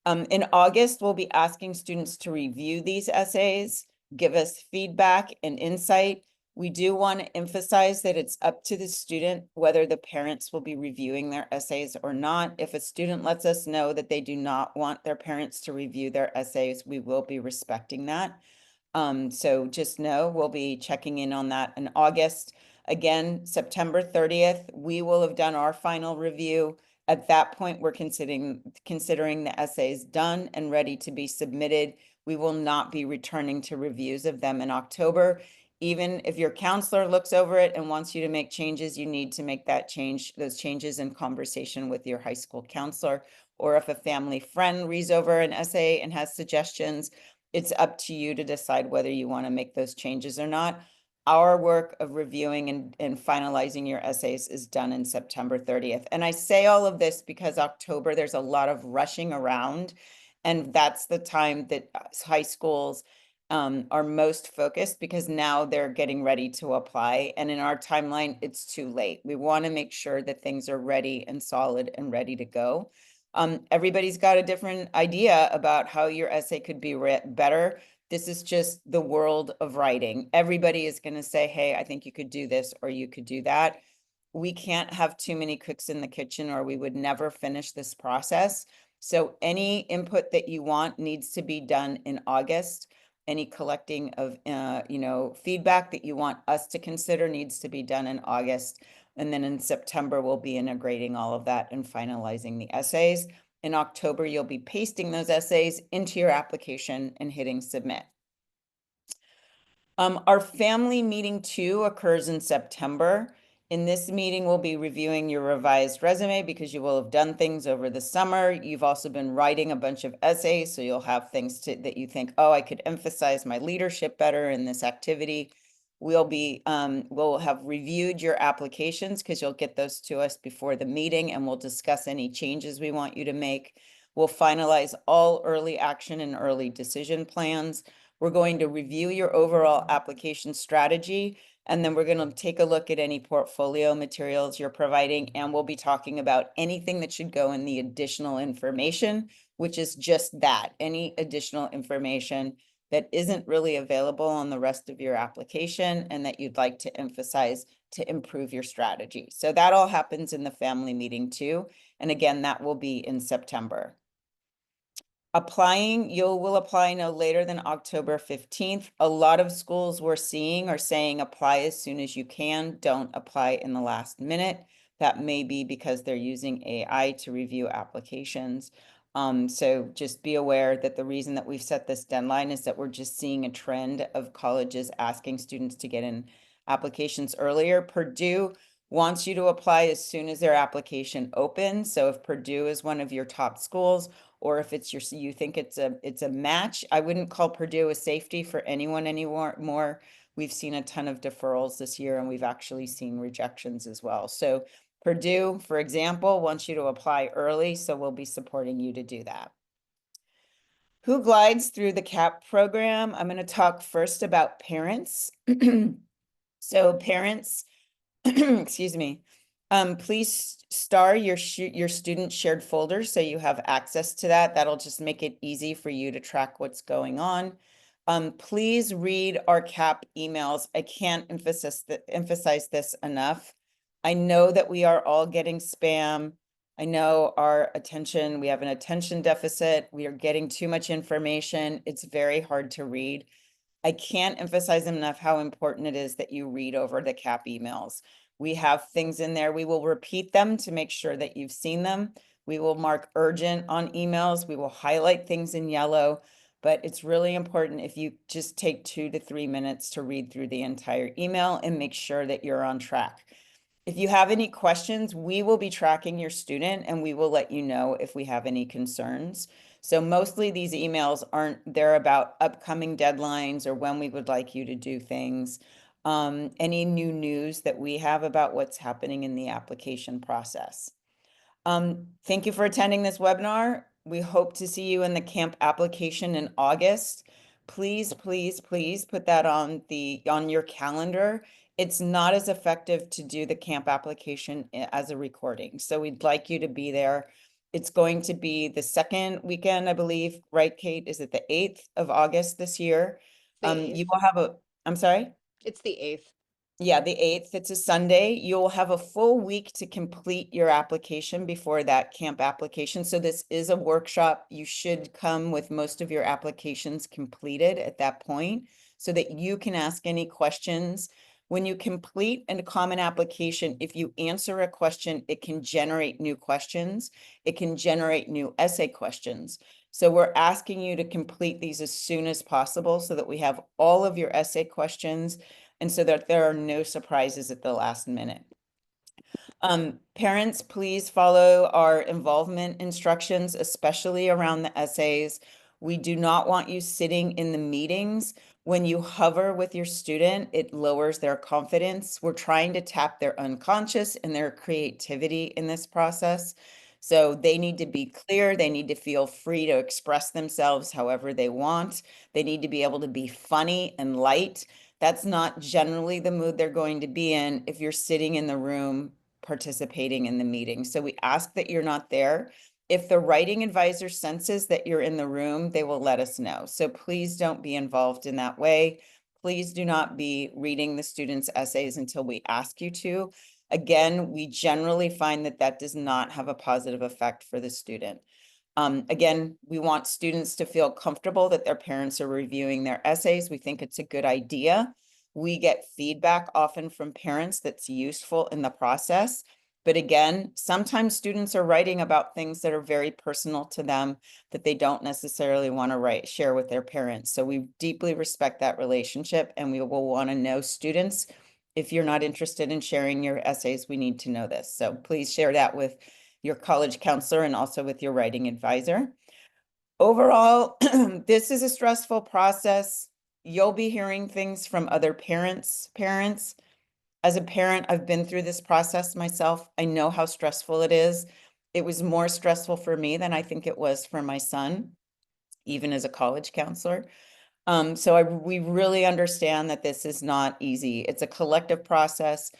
In August, we'll be asking students to review these essays, give us feedback and insight. We do want to emphasize that it's up to the student whether the parents will be reviewing their essays or not. If a student lets us know that they do not want their parents to review their essays, we will be respecting that. So just know we'll be checking in on that in August. Again, September 30th, we will have done our final review. At that point, we're considering the essays done and ready to be submitted. We will not be returning to reviews of them in October. Even if your counselor looks over it and wants you to make changes, you need to make those changes in conversation with your high school counselor. Or if a family friend reads over an essay and has suggestions, it's up to you to decide whether you want to make those changes or not. Our work of reviewing and finalizing your essays is done in September 30th. And I say all of this because October, there's a lot of rushing around, and that's the time that high schools are most focused, because now they're getting ready to apply. And in our timeline, it's too late. We want to make sure that things are ready and solid and ready to go. Everybody's got a different idea about how your essay could be better. This is just the world of writing. Everybody is going to say, hey, I think you could do this or you could do that. We can't have too many cooks in the kitchen or we would never finish this process. So any input that you want needs to be done in August. Any collecting of feedback that you want us to consider needs to be done in August. And then in September, we'll be integrating all of that and finalizing the essays. In October, you'll be pasting those essays into your application and hitting submit. Our family meeting 2 occurs in September. In this meeting, we'll be reviewing your revised resume because you will have done things over the summer. You've also been writing a bunch of essays, so you'll have things that you think, oh, I could emphasize my leadership better in this activity. We'll have reviewed your applications because you'll get those to us before the meeting, and we'll discuss any changes we want you to make. We'll finalize all early action and early decision plans. We're going to review your overall application strategy, and then we're going to take a look at any portfolio materials you're providing, and we'll be talking about anything that should go in the additional information, which is just that, any additional information that isn't really available on the rest of your application and that you'd like to emphasize to improve your strategy. So that all happens in the family meeting too. And again, that will be in September. Applying, you will apply no later than October 15th. A lot of schools we're seeing are saying apply as soon as you can. Don't apply in the last minute. That may be because they're using AI to review applications. So just be aware that the reason that we've set this deadline is that we're just seeing a trend of colleges asking students to get in applications earlier. Purdue wants you to apply as soon as their application opens. So if Purdue is one of your top schools, or if it's you think it's a match, I wouldn't call Purdue a safety for anyone anymore. We've seen a ton of deferrals this year, and we've actually seen rejections as well. So Purdue, for example, wants you to apply early, so we'll be supporting you to do that. Who glides through the CAP program? I'm going to talk first about parents. So parents, excuse me, please star your student shared folder so you have access to that. That'll just make it easy for you to track what's going on. Please read our CAP emails. I can't emphasize this enough. I know that we are all getting spam. I know we have an attention deficit. We are getting too much information. It's very hard to read. I can't emphasize enough how important it is that you read over the CAP emails. We have things in there. We will repeat them to make sure that you've seen them. We will mark urgent on emails. We will highlight things in yellow, but it's really important if you just take 2 to 3 minutes to read through the entire email and make sure that you're on track. If you have any questions, we will be tracking your student and we will let you know if we have any concerns. So mostly these emails they're about upcoming deadlines or when we would like you to do things. Any new news that we have about what's happening in the application process. Thank you for attending this webinar. We hope to see you in the camp application in August. Please, please, please put that on your calendar. It's not as effective to do the camp application as a recording. So we'd like you to be there. It's going to be the second weekend, I believe, right, Kate? Is it the 8th of August this year? You will have I'm sorry? It's the 8th. Yeah, the 8th, it's a Sunday. You'll have a full week to complete your application before that camp application. So this is a workshop. You should come with most of your applications completed at that point so that you can ask any questions. When you complete a common application, if you answer a question, it can generate new questions. It can generate new essay questions. So we're asking you to complete these as soon as possible so that we have all of your essay questions and so that there are no surprises at the last minute. Parents, please follow our involvement instructions, especially around the essays. We do not want you sitting in the meetings. When you hover with your student, it lowers their confidence. We're trying to tap their unconscious and their creativity in this process. So they need to be clear. They need to feel free to express themselves however they want. They need to be able to be funny and light. That's not generally the mood they're going to be in if you're sitting in the room participating in the meeting. So we ask that you're not there. If the writing advisor senses that you're in the room, they will let us know. So please don't be involved in that way. Please do not be reading the students' essays until we ask you to. Again, we generally find that that does not have a positive effect for the student. Again, we want students to feel comfortable that their parents are reviewing their essays. We think it's a good idea. We get feedback often from parents that's useful in the process. But again, sometimes students are writing about things that are very personal to them that they don't necessarily want to share with their parents. So we deeply respect that relationship, and we will want to know students. If you're not interested in sharing your essays, we need to know this. So please share that with your college counselor and also with your writing advisor. Overall, this is a stressful process. You'll be hearing things from other parents. As a parent, I've been through this process myself. I know how stressful it is. It was more stressful for me than I think it was for my son, even as a college counselor. We really understand that this is not easy. It's a collective process.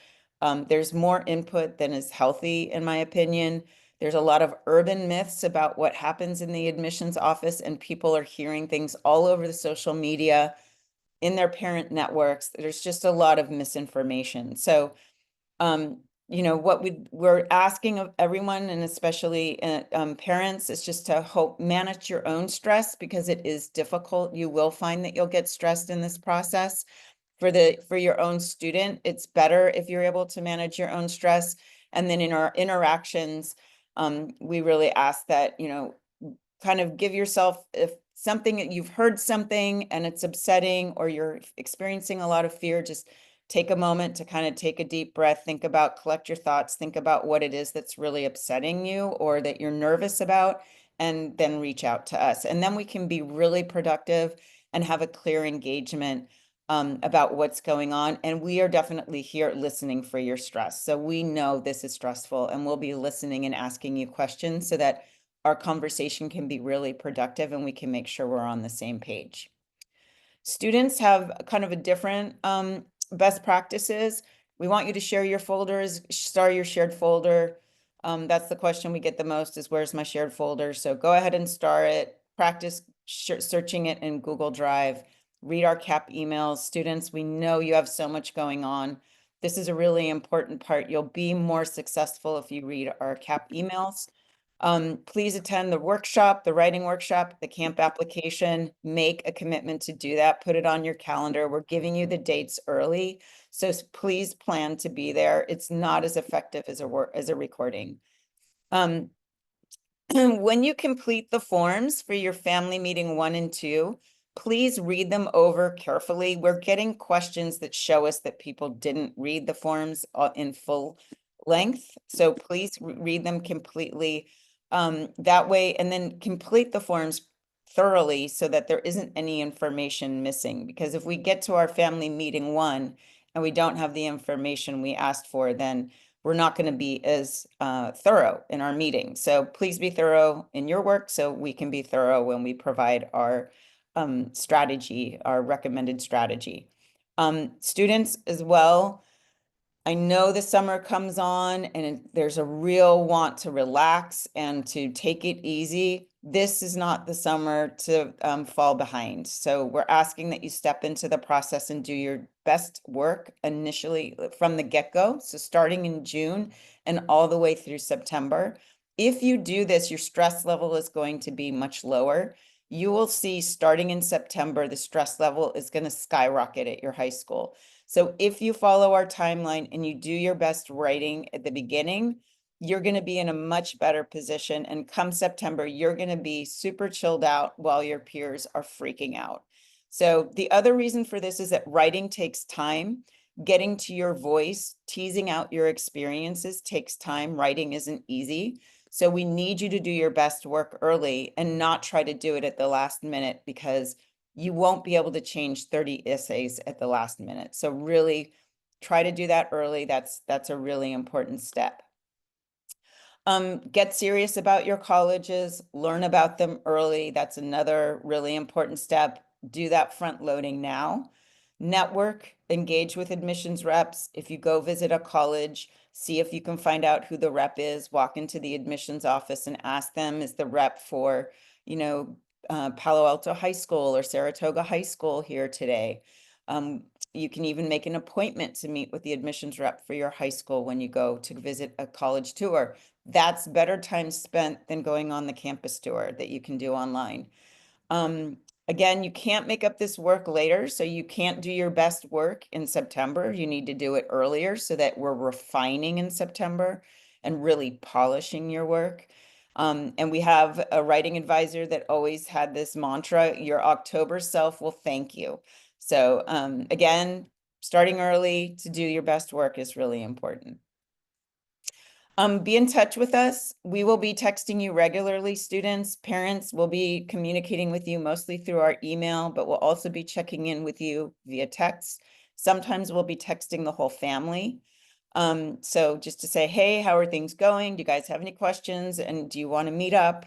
There's more input than is healthy, in my opinion. There's a lot of urban myths about what happens in the admissions office, and people are hearing things all over the social media, in their parent networks. There's just a lot of misinformation. So what we're asking of everyone, and especially parents, is just to hope manage your own stress, because it is difficult. You will find that you'll get stressed in this process. For your own student, it's better if you're able to manage your own stress. And then in our interactions, we really ask that, kind of give yourself, if something that you've heard something and it's upsetting, or you're experiencing a lot of fear, just take a moment to kind of take a deep breath, collect your thoughts, think about what it is that's really upsetting you or that you're nervous about, and then reach out to us. And then we can be really productive and have a clear engagement about what's going on. And we are definitely here listening for your stress. So we know this is stressful, and we'll be listening and asking you questions so that our conversation can be really productive and we can make sure we're on the same page. Students have kind of a different best practices. We want you to share your folders, start your shared folder. That's the question we get the most, is where's my shared folder? So go ahead and start it, practice searching it in Google Drive, read our CAP emails. Students, we know you have so much going on. This is a really important part. You'll be more successful if you read our CAP emails. Please attend the workshop, the writing workshop, the camp application. Make a commitment to do that. Put it on your calendar. We're giving you the dates early, so please plan to be there. It's not as effective as a recording. When you complete the forms for your family meeting 1 and 2, please read them over carefully. We're getting questions that show us that people didn't read the forms in full length, so please read them completely that way, and then complete the forms thoroughly so that there isn't any information missing. Because if we get to our family meeting 1 and we don't have the information we asked for, then we're not going to be as thorough in our meeting. So please be thorough in your work so we can be thorough when we provide our strategy, our recommended strategy. Students as well, I know the summer comes on and there's a real want to relax and to take it easy. This is not the summer to fall behind. So we're asking that you step into the process and do your best work initially from the get-go. So starting in June and all the way through September. If you do this, your stress level is going to be much lower. You will see starting in September, the stress level is going to skyrocket at your high school. So if you follow our timeline and you do your best writing at the beginning, you're going to be in a much better position. And come September, you're going to be super chilled out while your peers are freaking out. So the other reason for this is that writing takes time. Getting to your voice, teasing out your experiences takes time. Writing isn't easy. So we need you to do your best work early and not try to do it at the last minute, because you won't be able to change 30 essays at the last minute. So really try to do that early. That's a really important step. Get serious about your colleges, learn about them early. That's another really important step. Do that front loading now. Network, engage with admissions reps. If you go visit a college, see if you can find out who the rep is. Walk into the admissions office and ask them, is the rep for, Palo Alto High School or Saratoga High School here today? You can even make an appointment to meet with the admissions rep for your high school when you go to visit a college tour. That's better time spent than going on the campus tour that you can do online. Again, you can't make up this work later, so you can't do your best work in September. You need to do it earlier so that we're refining in September. and really polishing your work. And we have a writing advisor that always had this mantra, your October self will thank you. So again, starting early to do your best work is really important. Be in touch with us. We will be texting you regularly, students. Parents will be communicating with you mostly through our email, but we'll also be checking in with you via text. Sometimes we'll be texting the whole family. So just to say, hey, how are things going? Do you guys have any questions? And do you want to meet up?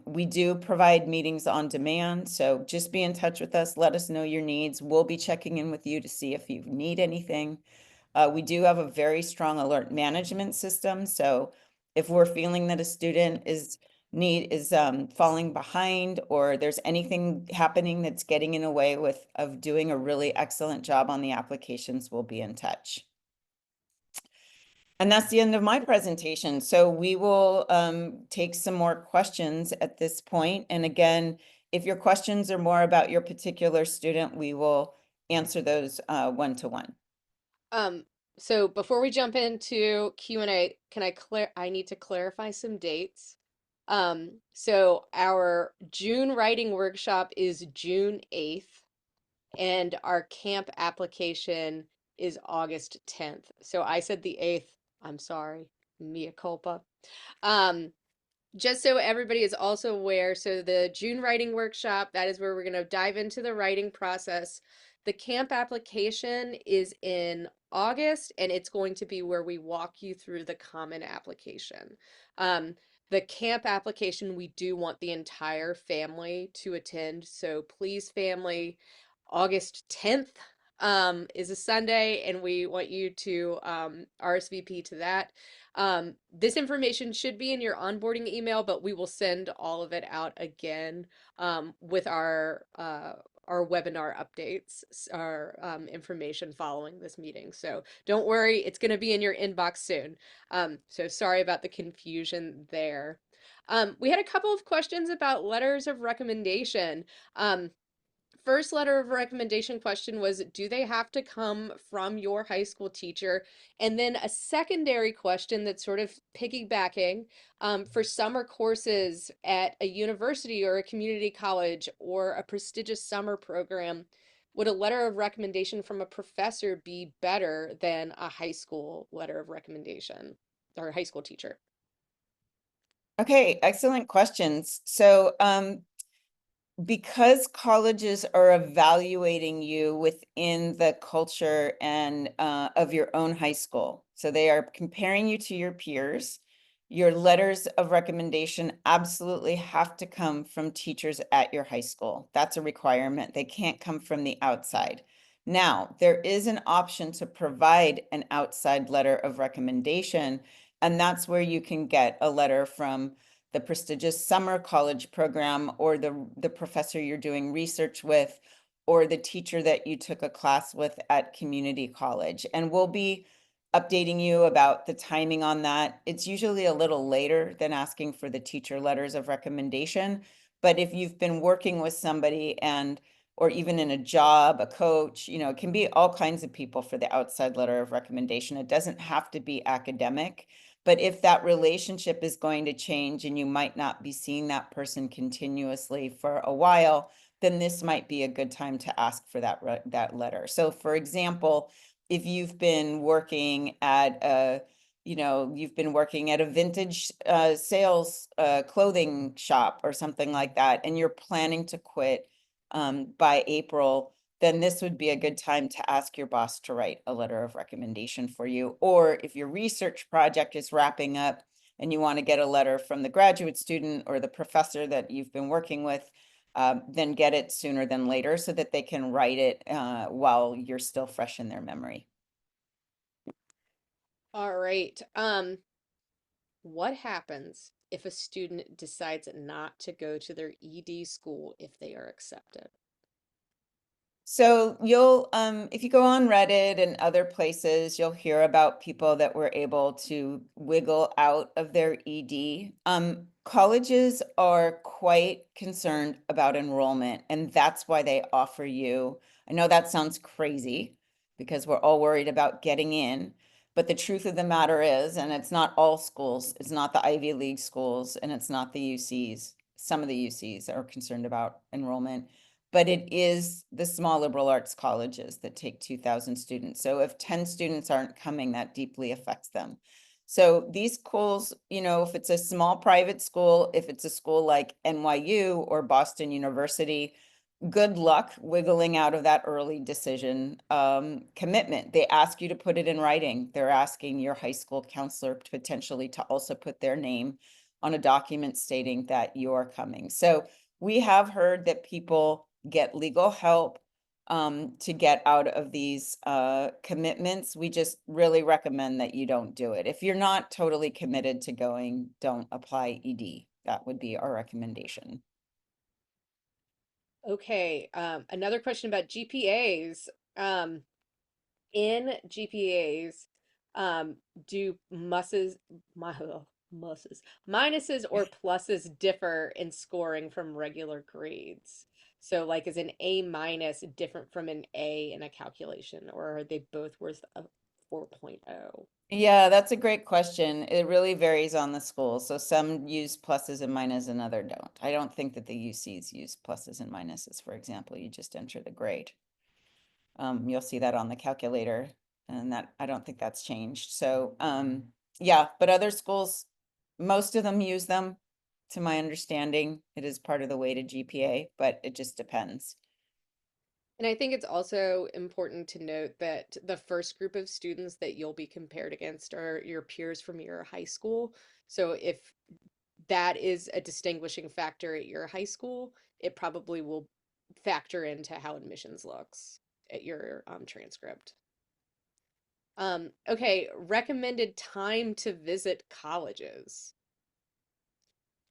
We do provide meetings on demand, so just be in touch with us. Let us know your needs. We'll be checking in with you to see if you need anything. We do have a very strong alert management system. So if we're feeling that a student is falling behind, or there's anything happening that's getting in the way of doing a really excellent job on the applications, we'll be in touch. And that's the end of my presentation. So we will take some more questions at this point. And again, if your questions are more about your particular student, we will answer those one-to-one. So before we jump into Q&A, I need to clarify some dates. So our June writing workshop is June 8th, and our camp application is August 10th. So I said the 8th. I'm sorry. Mea culpa. Um, just so everybody is also aware, so the June writing workshop, that is where we're going to dive into the writing process. The camp application is in August, and it's going to be where we walk you through the common application. The camp application, we do want the entire family to attend. So please, family, August 10th is a Sunday, and we want you to RSVP to that. This information should be in your onboarding email, but we will send all of it out again with our webinar updates, our information following this meeting. So don't worry, it's going to be in your inbox soon. So sorry about the confusion there. We had a couple of questions about letters of recommendation. First letter of recommendation question was, do they have to come from your high school teacher? And then a secondary question that's sort of piggybacking, for summer courses at a university or a community college or a prestigious summer program, would a letter of recommendation from a professor be better than a high school letter of recommendation or a high school teacher? Okay, excellent questions. So because colleges are evaluating you within the culture and of your own high school, so they are comparing you to your peers, your letters of recommendation absolutely have to come from teachers at your high school. That's a requirement. They can't come from the outside. Now, there is an option to provide an outside letter of recommendation, and that's where you can get a letter from the prestigious summer college program, or the professor you're doing research with, or the teacher that you took a class with at community college. And we'll be updating you about the timing on that. It's usually a little later than asking for the teacher letters of recommendation. But if you've been working with somebody or even in a job, a coach, it can be all kinds of people for the outside letter of recommendation. It doesn't have to be academic. But if that relationship is going to change and you might not be seeing that person continuously for a while, then this might be a good time to ask for that letter. So for example, if you've been working at a vintage sales clothing shop or something like that, and you're planning to quit by April, then this would be a good time to ask your boss to write a letter of recommendation for you. Or if your research project is wrapping up and you want to get a letter from the graduate student or the professor that you've been working with, then get it sooner than later so that they can write it while you're still fresh in their memory. All right. What happens if a student decides not to go to their ED school if they are accepted? So if you go on Reddit and other places, you'll hear about people that were able to wiggle out of their ED. Colleges are quite concerned about enrollment, and that's why they offer you. I know that sounds crazy because we're all worried about getting in, But the truth of the matter is, and it's not all schools, it's not the Ivy League schools, and it's not the UCs. Some of the UCs are concerned about enrollment, but it is the small liberal arts colleges that take 2,000 students. So if 10 students aren't coming, that deeply affects them. So these schools, you know, if it's a small private school, if it's a school like NYU or Boston University, good luck wiggling out of that early decision commitment. They ask you to put it in writing. They're asking your high school counselor potentially to also put their name on a document stating that you're coming. So we have heard that people get legal help to get out of these commitments. We just really recommend that you don't do it. If you're not totally committed to going, don't apply ED. That would be our recommendation. Okay, another question about GPAs. Um, in GPAs, um, do musses, minuses or pluses differ in scoring from regular grades? So, like, is an A minus different from an A in a calculation, or are they both worth a 4.0? Yeah, that's a great question. It really varies on the school. So some use pluses and minuses and other don't. I don't think that the UCs use pluses and minuses, for example. You just enter the grade. You'll see that on the calculator, and that I don't think that's changed. So yeah, but other schools, most of them use them, to my understanding. It is part of the weighted GPA, but it just depends. And I think it's also important to note that the first group of students that you'll be compared against are your peers from your high school. So if that is a distinguishing factor at your high school, it probably will factor into how admissions looks at your transcript. Okay, recommended time to visit colleges.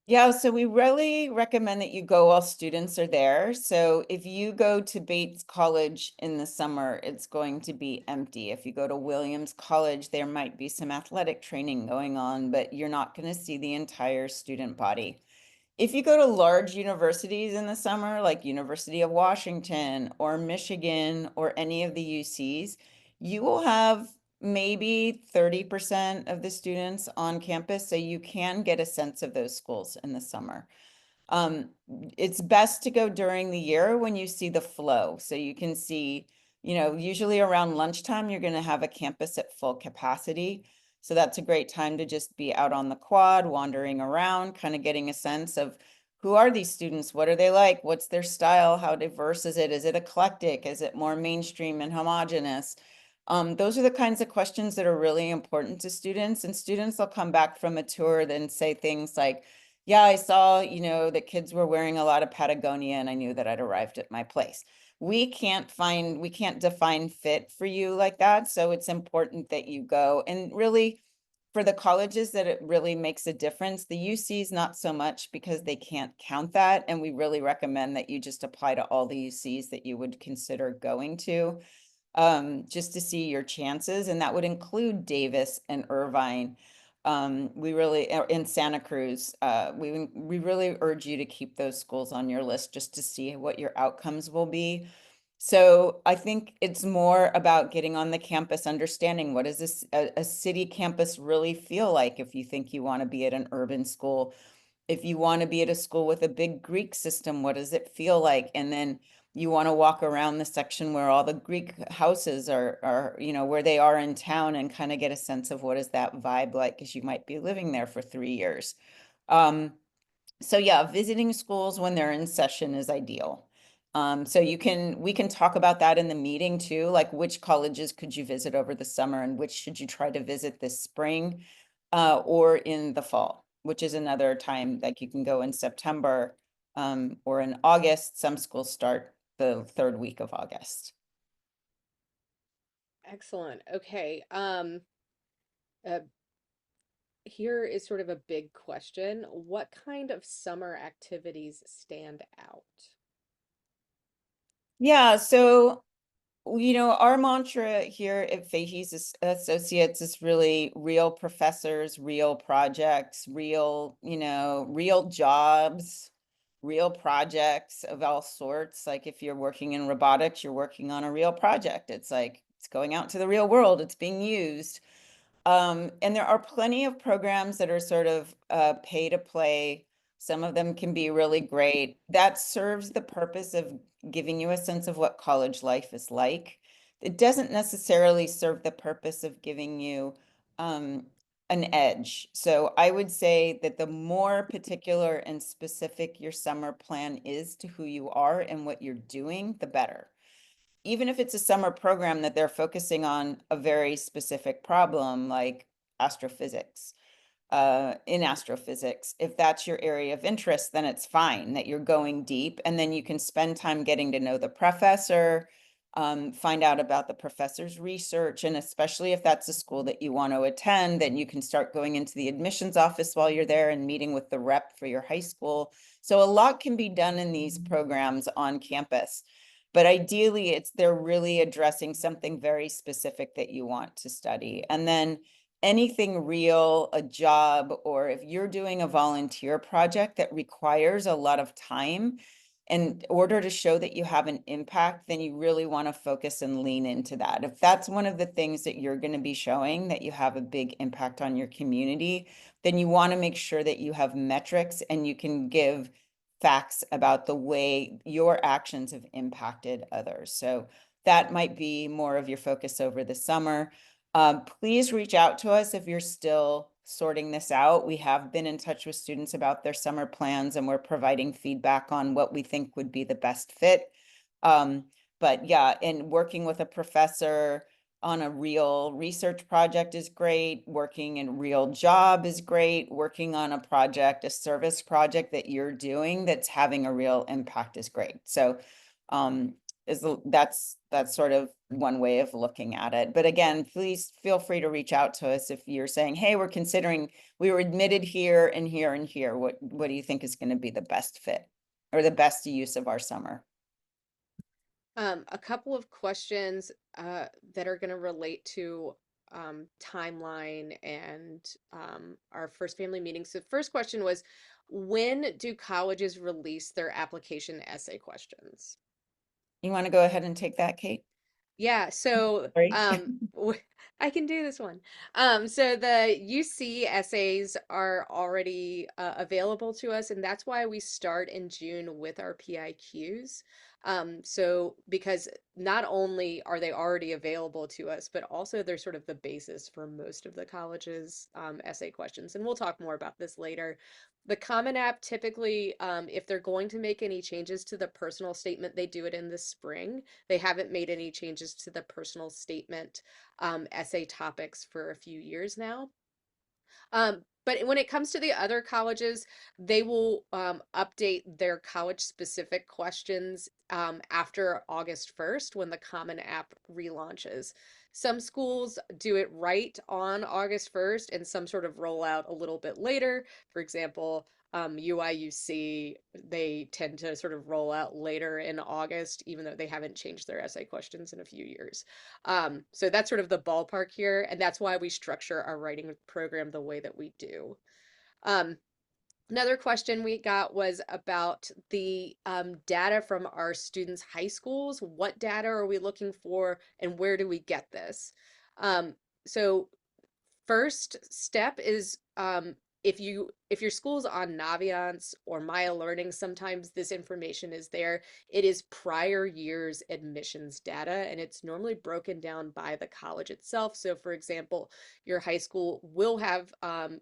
Yeah, so we really recommend that you go while students are there. So if you go to Bates College in the summer, it's going to be empty. If you go to Williams College, there might be some athletic training going on, but you're not going to see the entire student body. If you go to large universities in the summer, like University of Washington or Michigan or any of the UCs, you will have maybe 30% of the students on campus, so you can get a sense of those schools in the summer. Um, it's best to go during the year when you see the flow. So you can see, you know, usually around lunchtime, you're going to have a campus at full capacity. So that's a great time to just be out on the quad, wandering around, kind of getting a sense of who are these students? What are they like? What's their style? How diverse is it? Is it eclectic? Is it more mainstream and homogenous? Those are the kinds of questions that are really important to students, and students will come back from a tour then say things like, yeah, I saw, you know, that kids were wearing a lot of Patagonia and I knew that I'd arrived at my place. We can't define fit for you like that. So it's important that you go. And really, for the colleges that it really makes a difference, the UCs not so much because they can't count that. And we really recommend that you just apply to all the UCs that you would consider going to, just to see your chances. And that would include Davis and Irvine. We really, in Santa Cruz, we really urge you to keep those schools on your list just to see what your outcomes will be. So I think it's more about getting on the campus, understanding what does a city campus really feel like if you think you want to be at an urban school. If you want to be at a school with a big Greek system, what does it feel like? And then you want to walk around the section where all the Greek houses are, you know, where they are in town, and kind of get a sense of what is that vibe like, because you might be living there for 3 years. Um, so yeah, visiting schools when they're in session is ideal. So we can talk about that in the meeting too, like which colleges could you visit over the summer and which should you try to visit this spring, or in the fall, which is another time, like you can go in September, or in August. Some schools start the third week of August. Excellent. Okay. Uh, Here is sort of a big question. What kind of summer activities stand out? Yeah, so you know, our mantra here at Fahey's Associates is really real professors, real projects, real, you know, real jobs, real projects of all sorts. Like if you're working in robotics, you're working on a real project. It's like it's going out to the real world, it's being used. And there are plenty of programs that are sort of pay to play. Some of them can be really great. That serves the purpose of giving you a sense of what college life is like. It doesn't necessarily serve the purpose of giving you an edge. So I would say that the more particular and specific your summer plan is to who you are and what you're doing, the better. Even if it's a summer program that they're focusing on a very specific problem like astrophysics, in astrophysics, if that's your area of interest, then it's fine that you're going deep, and then you can spend time getting to know the professor, find out about the professor's research, and especially if that's a school that you want to attend, then you can start going into the admissions office while you're there and meeting with the rep for your high school. So a lot can be done in these programs on campus. But ideally, they're really addressing something very specific that you want to study. And then anything real, a job, or if you're doing a volunteer project that requires a lot of time, in order to show that you have an impact, then you really want to focus and lean into that. If that's one of the things that you're going to be showing, that you have a big impact on your community, then you want to make sure that you have metrics and you can give facts about the way your actions have impacted others. So that might be more of your focus over the summer. Please reach out to us if you're still sorting this out. We have been in touch with students about their summer plans, and we're providing feedback on what we think would be the best fit. But yeah, and working with a professor on a real research project is great. Working in a real job is great. Working on a project, a service project that you're doing that's having a real impact is great. So that's sort of one way of looking at it. But again, please feel free to reach out to us if you're saying, hey, we're considering, we were admitted here and here and here. What do you think is going to be the best fit or the best use of our summer? A couple of questions that are going to relate to timeline and our first family meeting. So the first question was, when do colleges release their application essay questions? You want to go ahead and take that, Kate? Yeah, so Sorry. I can do this one. So the UC essays are already available to us, and that's why we start in June with our PIQs. So because not only are they already available to us, but also they're sort of the basis for most of the college's essay questions. And we'll talk more about this later. The Common App typically, if they're going to make any changes to the personal statement, they do it in the spring. They haven't made any changes to the personal statement essay topics for a few years now. But when it comes to the other colleges, they will update their college specific questions after August 1st when the Common App relaunches. Some schools do it right on August 1st and some sort of roll out a little bit later. For example, UIUC, they tend to sort of roll out later in August, even though they haven't changed their essay questions in a few years. So that's sort of the ballpark here, and that's why we structure our writing program the way that we do. Um, Another question we got was about the data from our students' high schools. What data are we looking for, and where do we get this? So first step is if your school's on Naviance or Maya Learning, sometimes this information is there. It is prior year's admissions data, and it's normally broken down by the college itself. So for example, your high school will have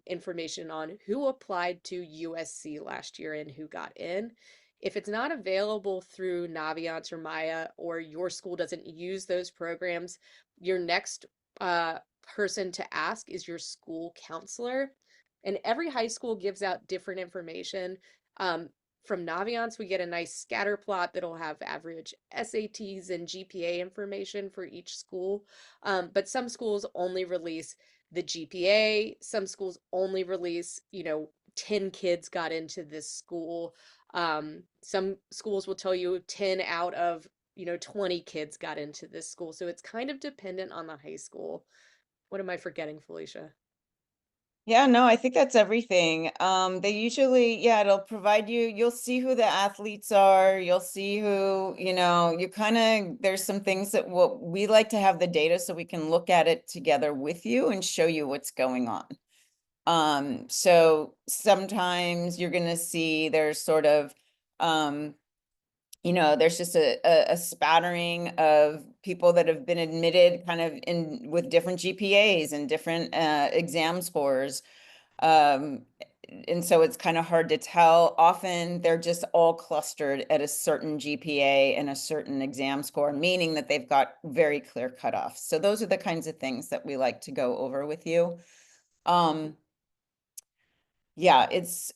information on who applied to USC last year and who got in. If it's not available through Naviance or Maya, or your school doesn't use those programs, your next person to ask is your school counselor. And every high school gives out different information. From Naviance, we get a nice scatter plot that'll have average SATs and GPA information for each school. But some schools only release the GPA. Some schools only release, 10 kids got into this school. Some schools will tell you 10 out of 20 kids got into this school. So it's kind of dependent on the high school. What am I forgetting, Felicia? Yeah, no, I think that's everything. They usually, yeah, it'll provide you, you'll see who the athletes are, you'll see who, you kind of, there's some things that what we like to have the data so we can look at it together with you and show you what's going on. So sometimes you're gonna see there's sort of, um, there's just a spattering of people that have been admitted kind of in with different GPAs and different exam scores. Um, and so it's kind of hard to tell. Often they're just all clustered at a certain GPA and a certain exam score, meaning that they've got very clear cutoffs. So those are the kinds of things that we like to go over with you. Um, yeah,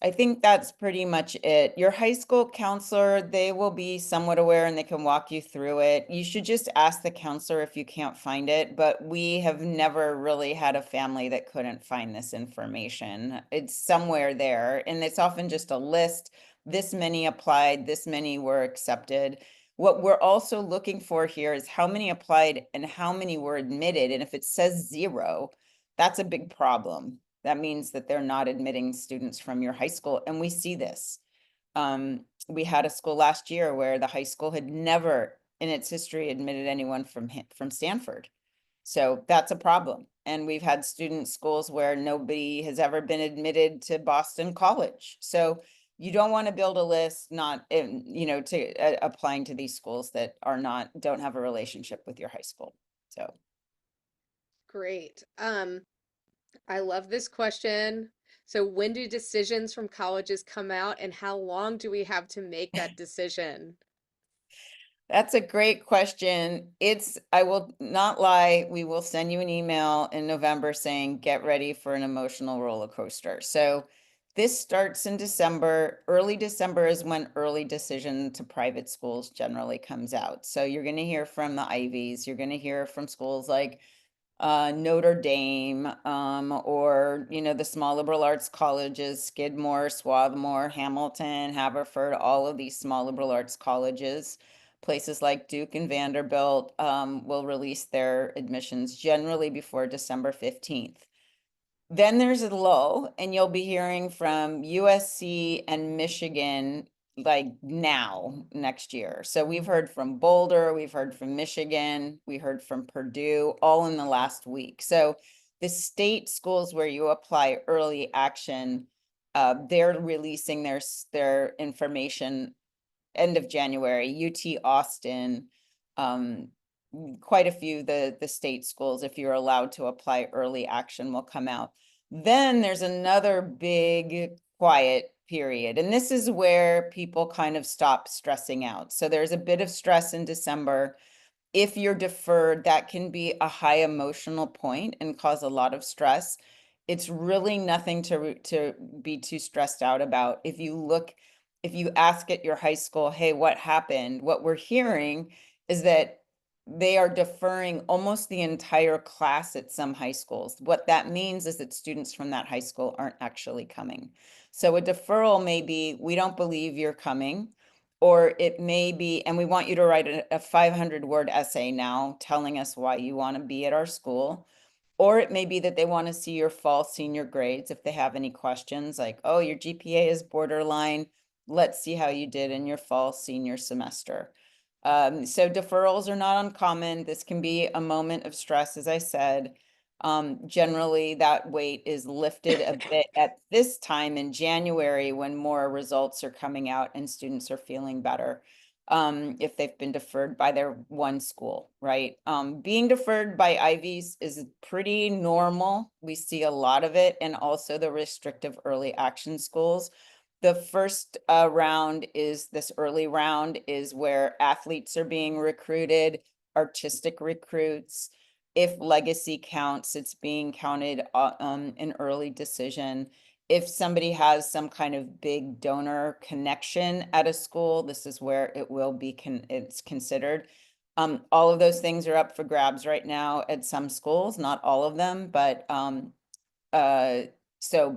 I think that's pretty much it. Your high school counselor, they will be somewhat aware and they can walk you through it. You should just ask the counselor if you can't find it, but we have never really had a family that couldn't find this information. It's somewhere there, and it's often just a list. This many applied, this many were accepted. What we're also looking for here is how many applied and how many were admitted. And if it says 0, that's a big problem. That means that they're not admitting students from your high school. And we see this. We had a school last year where the high school had never in its history admitted anyone from Stanford. So that's a problem. And we've had student schools where nobody has ever been admitted to Boston College. So you don't want to build a list not to applying to these schools that don't have a relationship with your high school. So Great. I love this question. So when do decisions from colleges come out and how long do we have to make that decision? that's a great question. I will not lie, we will send you an email in November saying, get ready for an emotional roller coaster. So this starts in December. Early December is when early decision to private schools generally comes out. So you're going to hear from the Ivies, you're going to hear from schools like Notre Dame, or, the small liberal arts colleges, Skidmore, Swarthmore, Hamilton, Haverford, all of these small liberal arts colleges. Places like Duke and Vanderbilt will release their admissions generally before December 15th. Then there's a lull, and you'll be hearing from USC and Michigan like now next year. So we've heard from Boulder, we've heard from Michigan, we heard from Purdue, all in the last week. So the state schools where you apply early action, they're releasing their information end of January. UT Austin, um, quite a few the state schools, if you're allowed to apply early action, will come out. Then there's another big quiet period, and this is where people kind of stop stressing out. So there's a bit of stress in December. If you're deferred, that can be a high emotional point and cause a lot of stress. It's really nothing to be too stressed out about. If you ask at your high school, hey, what happened? What we're hearing is that they are deferring almost the entire class at some high schools. What that means is that students from that high school aren't actually coming. So a deferral may be, we don't believe you're coming. Or it may be, and we want you to write a 500-word essay now telling us why you want to be at our school. Or it may be that they want to see your fall senior grades if they have any questions like, oh, your GPA is borderline. Let's see how you did in your fall senior semester. So deferrals are not uncommon. This can be a moment of stress, as I said. Generally, that weight is lifted a bit at this time in January when more results are coming out and students are feeling better, if they've been deferred by their one school, right? Being deferred by Ivies is pretty normal. We see a lot of it, and also the restrictive early action schools. The first round is this early round is where athletes are being recruited, artistic recruits. If legacy counts, it's being counted in early decision. If somebody has some kind of big donor connection at a school, this is where it will be it's considered. All of those things are up for grabs right now at some schools, not all of them, but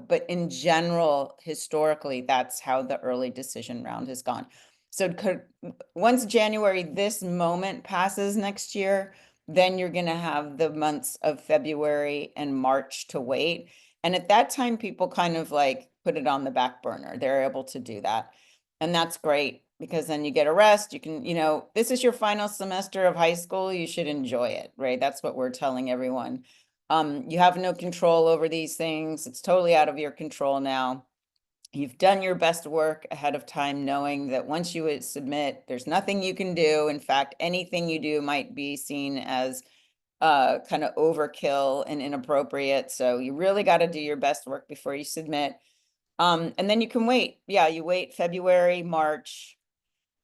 but in general, historically, that's how the early decision round has gone. So once January, this moment passes next year, then you're going to have the months of February and March to wait. And at that time, people kind of like put it on the back burner. They're able to do that. And that's great because then you get a rest. You can, this is your final semester of high school. You should enjoy it, right? That's what we're telling everyone. You have no control over these things. It's totally out of your control now. You've done your best work ahead of time, knowing that once you would submit, there's nothing you can do. In fact, anything you do might be seen as kind of overkill and inappropriate. So you really got to do your best work before you submit. And then you can wait. Yeah, you wait February, March.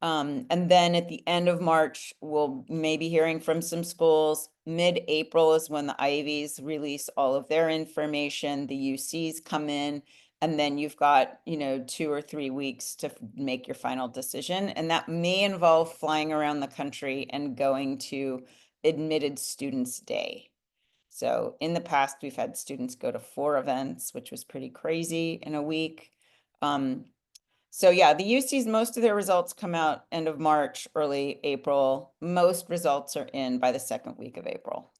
And then at the end of March, we'll maybe hearing from some schools. Mid-April is when the Ivies release all of their information. The UCs come in, and then you've got, 2 or 3 weeks to make your final decision. And that may involve flying around the country and going to Admitted Students Day. So in the past, we've had students go to 4 events, which was pretty crazy in a week. So yeah, the UCs, most of their results come out end of March, early April. Most results are in by the second week of April.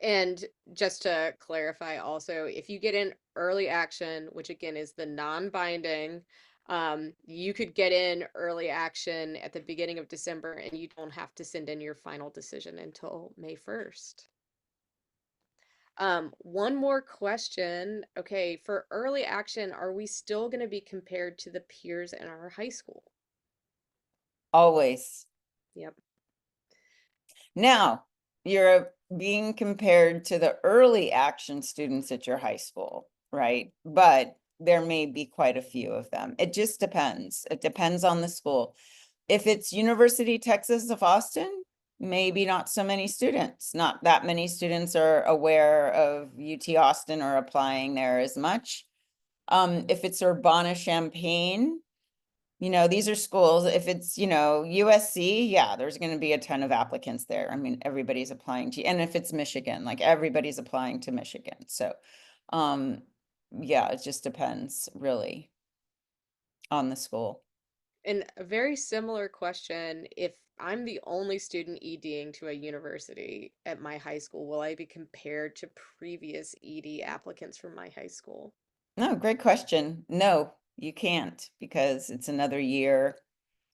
And just to clarify also, if you get in early action, which again is the non-binding, you could get in early action at the beginning of December and you don't have to send in your final decision until May 1st. One more question. Okay, for early action, are we still going to be compared to the peers in our high school? Always. Yep. Now, you're being compared to the early action students at your high school, right? But there may be quite a few of them. It just depends. It depends on the school. If it's University Texas of Austin, maybe not so many students. Not that many students are aware of UT Austin or applying there as much. If it's Urbana-Champaign, these are schools. If it's, USC, yeah, there's going to be a ton of applicants there. I mean, everybody's applying to, and if it's Michigan, like everybody's applying to Michigan. So, yeah, it just depends really on the school. And a very similar question, if I'm the only student EDing to a university at my high school, will I be compared to previous ED applicants from my high school? No, great question. No, you can't because it's another year.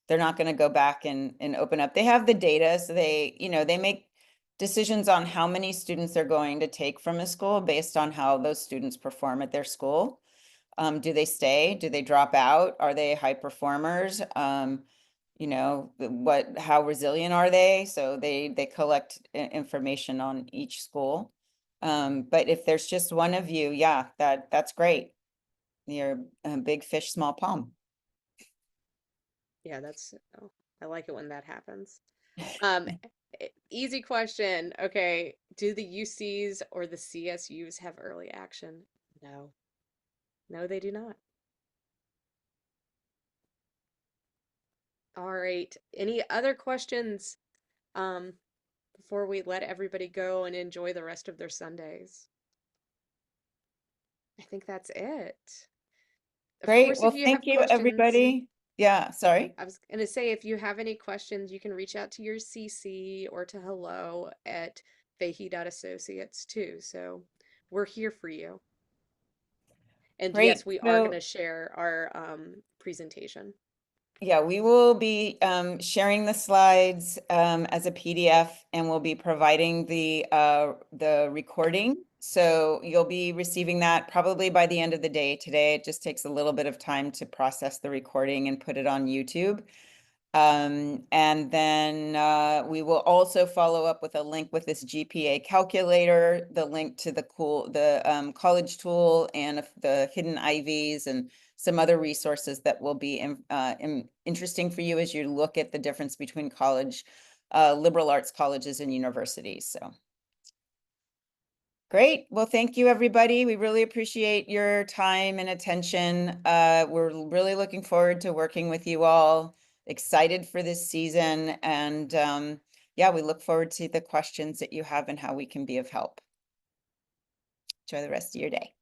They're not going to go back and open up. They have the data, so they make decisions on how many students they're going to take from a school based on how those students perform at their school. Do they stay? Do they drop out? Are they high performers? How resilient are they? So they collect information on each school. But if there's just one of you, yeah, that's great. You're a big fish, small pond. Yeah, oh, I like it when that happens. Um, Easy question. Okay, do the UCs or the CSUs have early action? No. No, they do not. All right. Any other questions um before we let everybody go and enjoy the rest of their Sundays? I think that's it. Of Great. course, if Well, you thank have you, questions, everybody. Yeah, sorry. I was going to say if you have any questions, you can reach out to your CC or to hello@fahey.associates too. So we're here for you. And Great. yes, we are going So to share our presentation. yeah, we will be sharing the slides as a PDF, and we'll be providing the recording. So you'll be receiving that probably by the end of the day today. It just takes a little bit of time to process the recording and put it on YouTube. And then we will also follow up with a link with this GPA calculator, the link to the college tool and the hidden IVs and some other resources that will be interesting for you as you look at the difference between liberal arts colleges and universities. So great. Well, thank you, everybody. We really appreciate your time and attention. We're really looking forward to working with you all. Excited for this season. And yeah, we look forward to the questions that you have and how we can be of help. Enjoy the rest of your day.